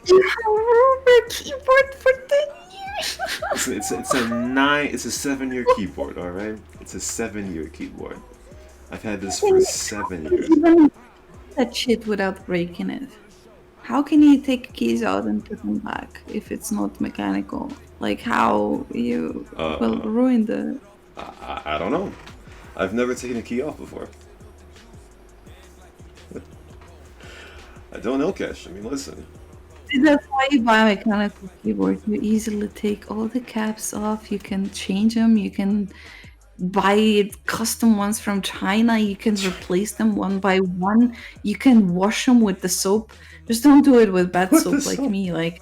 You have a rubber keyboard for 10 years. Listen, it's a 7 year keyboard, all right. It's a 7 year keyboard. I've had this for 7 years. Even that shit without breaking it. How can you take keys out and put them back if it's not mechanical? Like how you will Uh, ruin the. I don't know. I've never taken a key off before. I don't know, Cash. I mean, listen. That's why you buy a mechanical keyboard. You easily take all the caps off. You can change them. You can buy custom ones from China. You can replace them one by one. You can wash them with the soap. Just don't do it with bad What the soap like soap? me. Like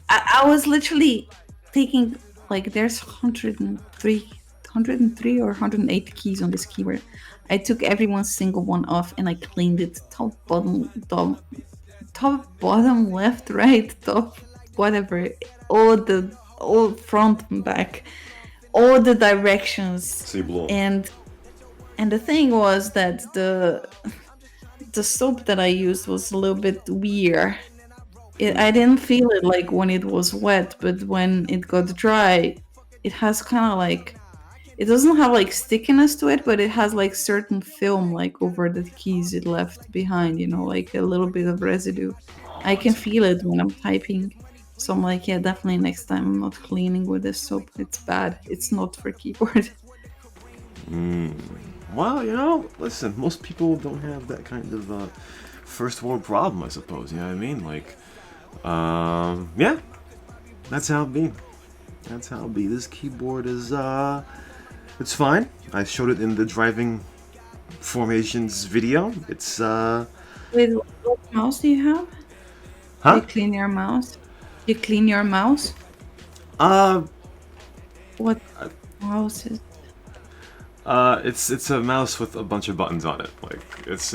I was literally taking like there's 103 or 108 keys on this keyboard. I took every one single one off and I cleaned it top, bottom, left, right, top, whatever, all front and back, all the directions, So you blew 'em. and the thing was that the soap that I used was a little bit weird. I didn't feel it like when it was wet, but when it got dry, it has kind of like it doesn't have like stickiness to it, but it has like certain film like over the keys it left behind, like a little bit of residue. I can feel it when I'm typing. So I'm like, yeah, definitely next time I'm not cleaning with this soap. It's bad. It's not for keyboard. Well, listen. Most people don't have that kind of first world problem, I suppose. You know what I mean? Like, yeah, that's how it be. That's how it be. This keyboard is it's fine. I showed it in the driving formations video. It's Wait, what mouse do you have? huh? You clean your mouse? You clean your mouse? Uh, What mouse is? it's a mouse with a bunch of buttons on it. Like it's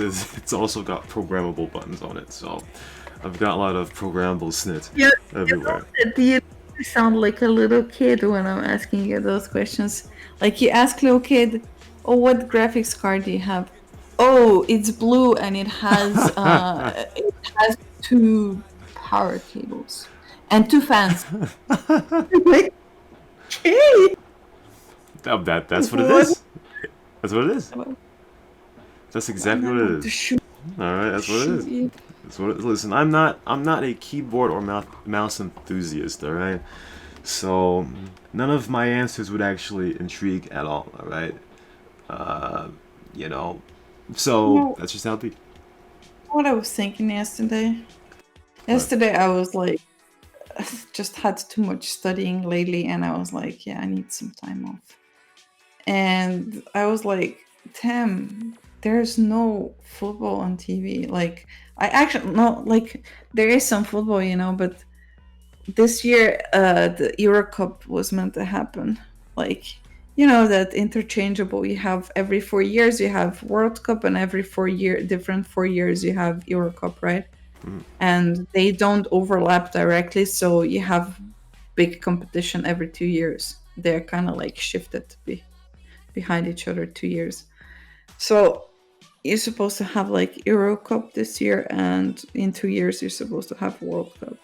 also got programmable buttons on it. So I've got a lot of programmable snit Yeah, everywhere. do you sound like a little kid when I'm asking you those questions? Like you ask little kid, "Oh, what graphics card do you have?" "Oh, it's blue and it has two power cables and two fans." Like, okay. That's what it What? is. That's what it is. That's exactly what it To is. shoot, All right, that's what it is. you. That's what it is. Listen, I'm not a keyboard or mouse enthusiast. All right, so none of my answers would actually intrigue at all. All right, uh, you know, so No, that's just how it be. what I was thinking yesterday. But Yesterday I was like, just had too much studying lately, and I was like, yeah, I need some time off. And I was like, Tim, there's no football on TV. Like, I actually no, like there is some football, but this year, the Euro Cup was meant to happen. Like, that interchangeable. You have every 4 years you have World Cup, and every different 4 years you have Euro Cup, right? mm, And they don't overlap directly, so you have big competition every 2 years. They're kind of like shifted to be behind each other 2 years. So you're supposed to have like Euro Cup this year, and in 2 years you're supposed to have World Cup.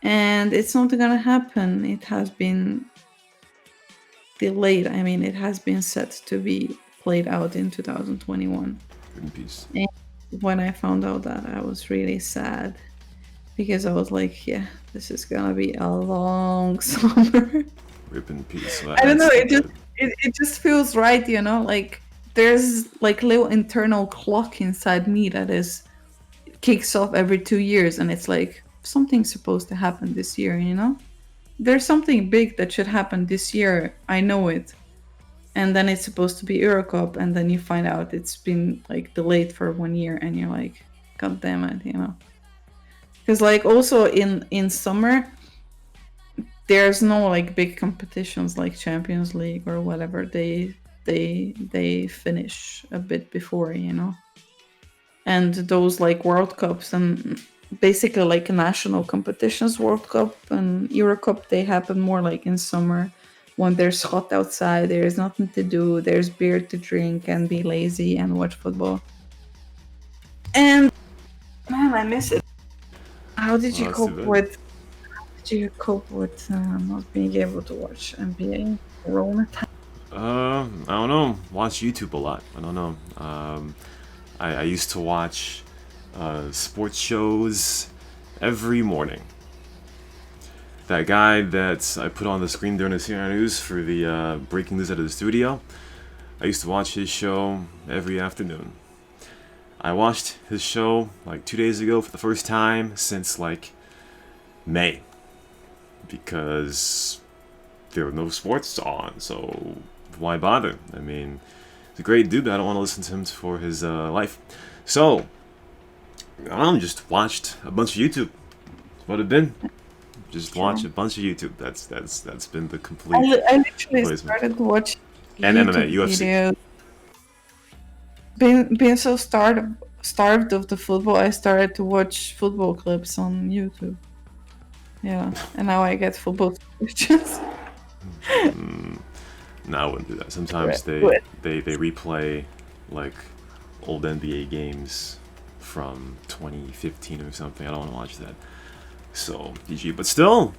And it's not gonna happen. It has been delayed. I mean, it has been set to be played out in 2021. in peace. And when I found out that, I was really sad because I was like, yeah, this is gonna be a long summer. Rip in peace. I don't know. That's It not just good. it just feels right, like there's like little internal clock inside me that is kicks off every 2 years, and it's like something's supposed to happen this year. There's something big that should happen this year. I know it, and then it's supposed to be Eurocup, and then you find out it's been like delayed for 1 year, and you're like, God damn it. Because like also in summer there's no like big competitions like Champions League or whatever. They finish a bit before. And those like World Cups and basically like national competitions, World Cup and Euro Cup, they happen more like in summer when there's hot outside, there's nothing to do, there's beer to drink and be lazy and watch football. And man, I miss it. How did Oh, you that's too cope bad. with did you cope with not being able to watch NBA Corona time? I don't know. Watch YouTube a lot. I don't know. I used to watch sports shows every morning. That guy that I put on the screen during the Serie news for the breaking news out of the studio, I used to watch his show every afternoon. I watched his show like 2 days ago for the first time since like May, because there were no sports on, so why bother? I mean, he's a great dude, but I don't want to listen to him for his life. So, I just watched a bunch of YouTube. That's what it's been. Just watch a bunch of YouTube. That's been the complete I literally replacement. started watching And YouTube MMA, UFC. videos. Being so starved of the football, I started to watch football clips on YouTube. Yeah, and now I get football subscriptions. No, I wouldn't do that. Sometimes they replay like old NBA games from 2015 or something. I don't want to watch that. So, GG. But still,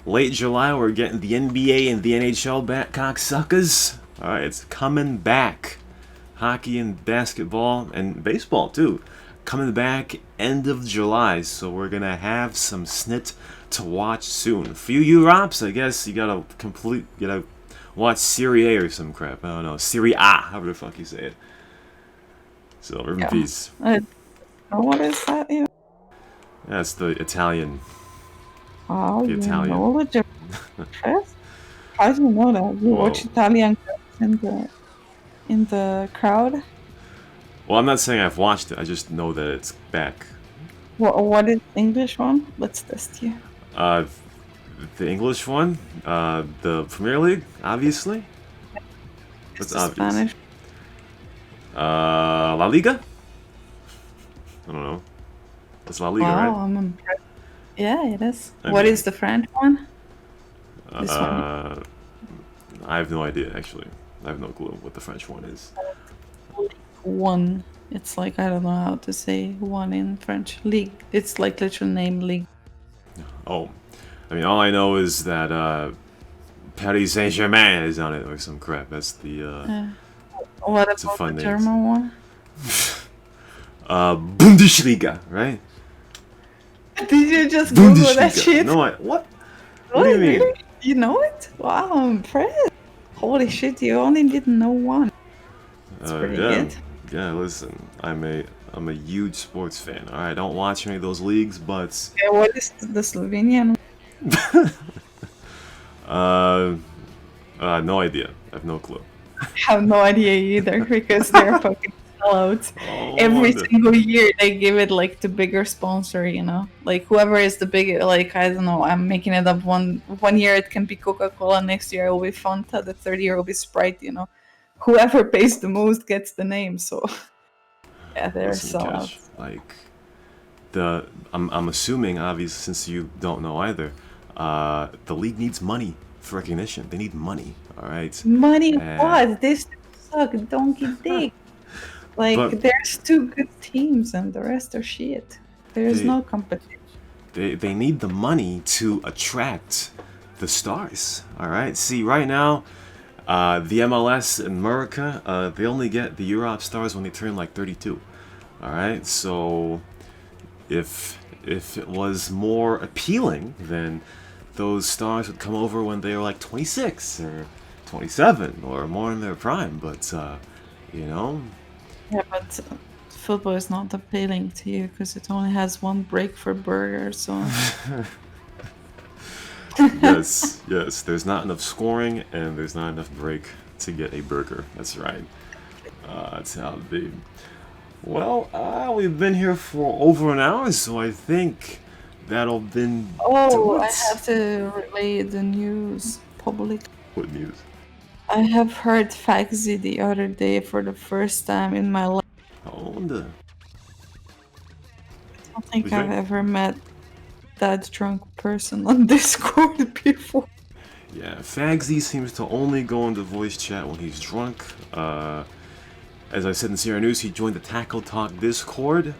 late July, we're getting the NBA and the NHL back, cocksuckers. Alright, it's coming back. Hockey and basketball and baseball, too. Coming back end of July, so we're gonna have some snit to watch soon. For you Europs, I guess you gotta watch Serie A or some crap. I don't know. Serie A, however the fuck you say it. So, rip in peace. What is that? Yeah. That's the Italian. Oh, The you Italian. know the difference? How do you know that? You watch Italian in the crowd? Well, I'm not saying I've watched it. I just know that it's back. What is English one? Let's test you. The English one, the Premier League, obviously. That's obvious. Spanish. La Liga. I don't know. It's La Liga, Wow, right? I'm impressed. Yeah, it is. I What mean- is the French one? This one. I have no idea, actually. I have no clue what the French one is. One. It's like, I don't know how to say one in French. League. It's like literal name league. Oh, I mean, all I know is that Paris Saint-Germain is on it or some crap. That's the What It's a about fun the name. German one? Bundesliga, right? Did you just Google that Bundesliga. shit? No, what? What do you mean? Really? You know it? Wow, I'm impressed. Holy shit, you only didn't know one. That's pretty yeah, good. yeah. Listen, I'm a huge sports fan. All right, I don't watch any of those leagues, but Okay, what is the Slovenian? no idea. I have no clue. I have no idea either because they're fucking sellouts. Oh, Every the- single year they give it like the bigger sponsor, you know? Like whoever is the bigger, like I don't know, I'm making it up. One year it can be Coca-Cola, next year it will be Fanta, the third year it will be Sprite, you know? Whoever pays the most gets the name, so yeah, they're Listen, Cash, sellouts. like I'm assuming, obviously, since you don't know either, the league needs money for recognition. They need money. All right. Money And- what? This suck donkey dick. Like But- there's two good teams and the rest are shit. There's They- no competition. They need the money to attract the stars. All right. See, right now, the MLS and Murica, they only get the Europe stars when they turn like 32. All right. So, if it was more appealing, then those stars would come over when they were like 26 or 27 or more in their prime. But you know, Yeah, but football is not appealing to you because it only has one break for burgers. So yes, yes. There's not enough scoring and there's not enough break to get a burger. That's right. That's how it be. Well, we've been here for over an hour, so I think that'll been. oh, I it. have to relay the news public. What news? I have heard Faxi the other day for the first time in my life. Oh, the. I don't think What'd you I've say? ever met that drunk person on Discord before. Yeah, Fagsy seems to only go into voice chat when he's drunk. As I said in Serie News, he joined the Tackle Talk Discord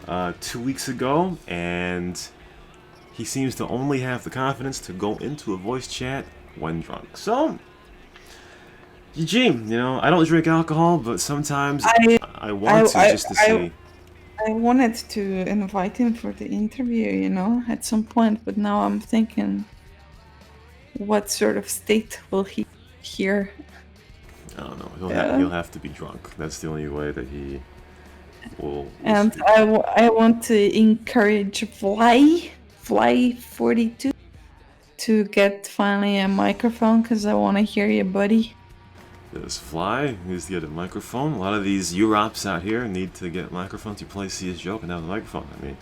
2 weeks ago, and he seems to only have the confidence to go into a voice chat when drunk. So, Eugene, I don't drink alcohol, but sometimes I I I want to I just to I, see. I wanted to invite him for the interview, at some point, but now I'm thinking, what sort of state will he hear? I don't know. Yeah. He'll have to be drunk. That's the only way that he will And speak. I want to encourage Fly 42 to get finally a microphone because I want to hear you, buddy. There's Fly needs to get a microphone. A lot of these Europs out here need to get microphones. You play CS joke and have a microphone. I mean,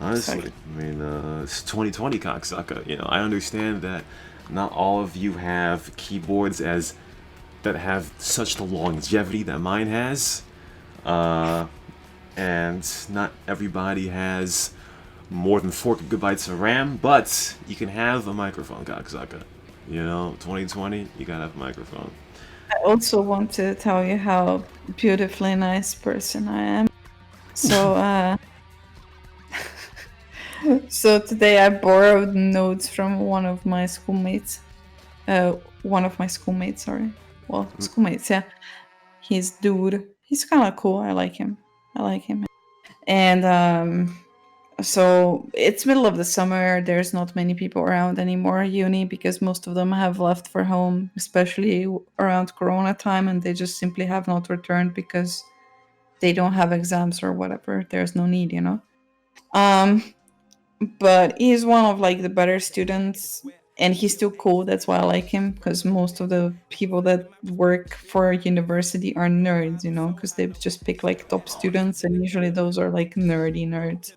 honestly, Exactly. it's 2020, cocksucker. I understand that not all of you have keyboards that have such the longevity that mine has, and not everybody has more than 4 gigabytes of RAM. But you can have a microphone, cocksucker. 2020, you gotta have a microphone. I also want to tell you how beautifully nice person I am. So, so today I borrowed notes from one of my schoolmates. Sorry. Well, schoolmates, yeah. He's dude. He's kind of cool. I like him. And so it's middle of the summer. There's not many people around anymore at uni because most of them have left for home, especially around Corona time, and they just simply have not returned because they don't have exams or whatever. There's no need, Um, but he's one of like the better students, and he's still cool. That's why I like him, because most of the people that work for a university are nerds, because they just pick like top students, and usually those are like nerdy nerds.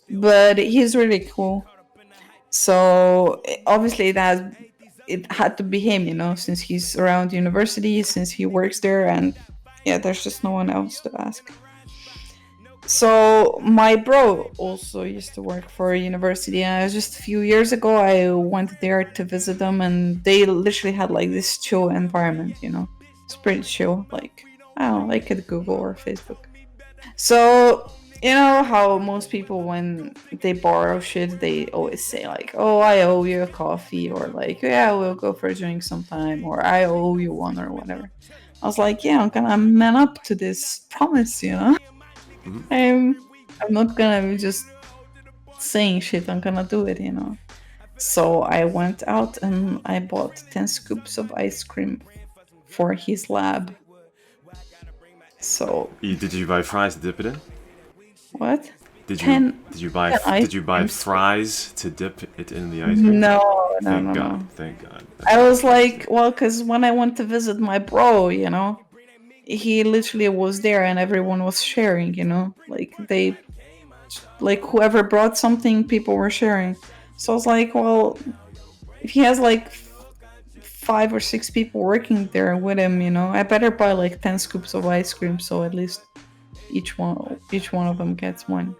But he's really cool. So obviously it had to be him, since he's around university, since he works there, and yeah, there's just no one else to ask. So my bro also used to work for a university, and just a few years ago I went there to visit them, and they literally had like this chill environment. It's pretty chill, like I don't know, like at Google or Facebook. So you know how most people, when they borrow shit, they always say like, "Oh, I owe you a coffee," or like, "Yeah, we'll go for a drink sometime," or "I owe you one," or whatever. I was like, "Yeah, I'm gonna man up to this promise." Mhm. I'm not gonna be just saying shit. I'm gonna do it. So I went out and I bought 10 scoops of ice cream for his lab. So Did you buy fries to dip it in? what? Did you 10, did you buy 10 ice did you buy creams? fries to dip it in the ice cream? No, no, Thank no, God. no. Thank God. I was like, well, because when I went to visit my bro, he literally was there and everyone was sharing. Like whoever brought something, people were sharing. So I was like, well, if he has like 5 or 6 people working there with him, I better buy like 10 scoops of ice cream, so at least each one of them gets one.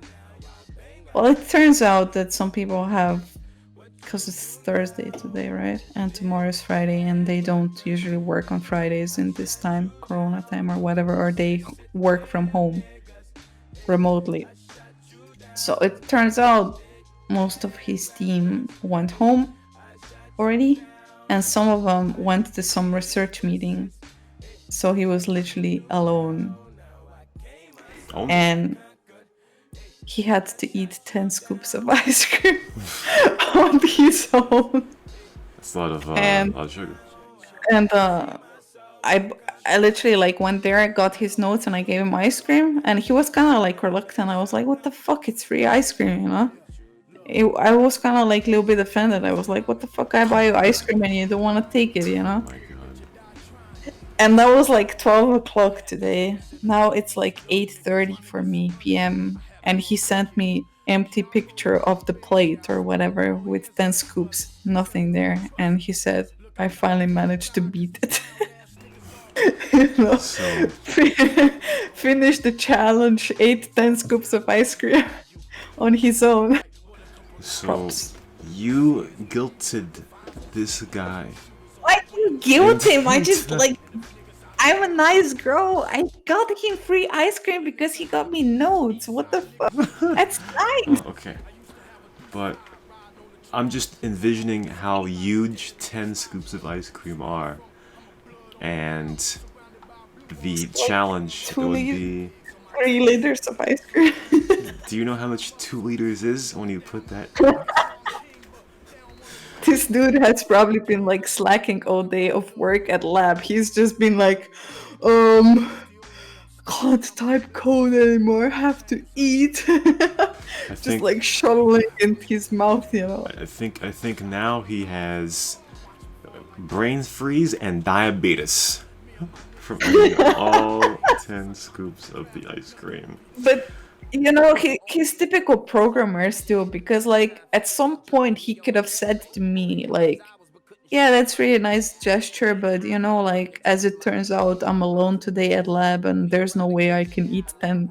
Well, it turns out that some people have, because it's Thursday today, right? And tomorrow is Friday, and they don't usually work on Fridays in this time, Corona time or whatever, or they work from home remotely. So it turns out most of his team went home already, and some of them went to some research meeting. So he was literally alone, Oh, and he had to eat 10 scoops of ice cream on his own. that's a lot of And sugar. and I I literally like went there, I got his notes, and I gave him ice cream, and he was kind of like reluctant. I was like, "What the fuck? It's free ice cream." I was kind of like a little bit offended. I was like, "What the fuck? I buy you ice cream and you don't want to take it?" My God. And that was like 12 o'clock today. Now it's like 8:30 for me p.m. And he sent me empty picture of the plate or whatever with 10 scoops, nothing there. And he said, "I finally managed to beat it." you know, So Finish the challenge, ate 10 scoops of ice cream on his own. so Props. you guilted this guy I didn't guilt him. I just into. like, I'm a nice girl. I got him free ice cream because he got me notes. What the fuck? That's nice. Okay, but I'm just envisioning how huge 10 scoops of ice cream are, and the Like challenge it two would liters, be. 3 liters of ice cream. Do you know how much 2 liters is when you put that? This dude has probably been like slacking all day of work at lab. He's just been like, um, can't type code anymore. Have to eat. I Just think like shoveling in his mouth, you know. I think now he has brain freeze and diabetes from eating all 10 scoops of the ice cream. But you know, he's typical programmer still because like at some point he could have said to me like, yeah, that's really nice gesture, but you know, like as it turns out, I'm alone today at lab and there's no way I can eat 10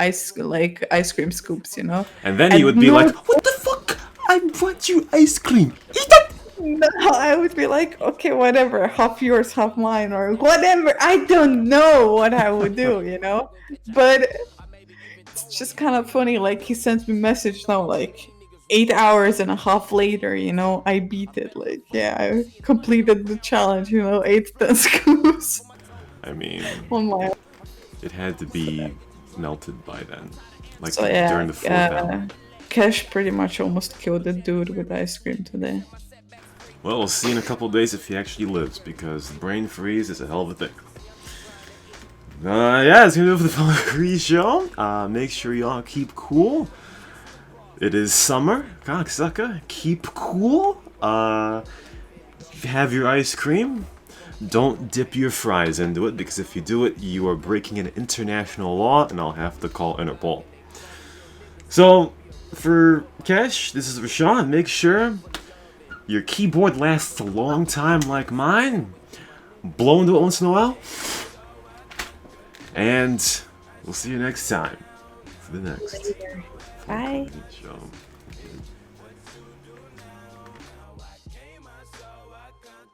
ice cream scoops, you know. And then he At would be like, no "What the fuck? I brought you ice cream. Eat it." No, I would be like, okay, whatever, half yours, half mine, or whatever. I don't know what I would do, you know? But it's just kind of funny. Like, he sends me message now, like, 8 hours and a half later, you know, I beat it. Like, yeah, I completed the challenge, you know, 8 10 scoops I mean, on my. it had to be melted by then, like So, yeah, during the 4th hour. Cash pretty much almost killed the dude with ice cream today. Well, we'll see in a couple days if he actually lives, because the brain freeze is a hell of a thing. Yeah, it's gonna do it for the Punkery show. Make sure y'all keep cool. It is summer, cocksucker. Keep cool. Have your ice cream. Don't dip your fries into it, because if you do it, you are breaking an international law, and I'll have to call Interpol. So, for Kesh, this is Rashawn. Make sure your keyboard lasts a long time like mine. Blow into it once in a while. And we'll see you next time for the next Bye. show.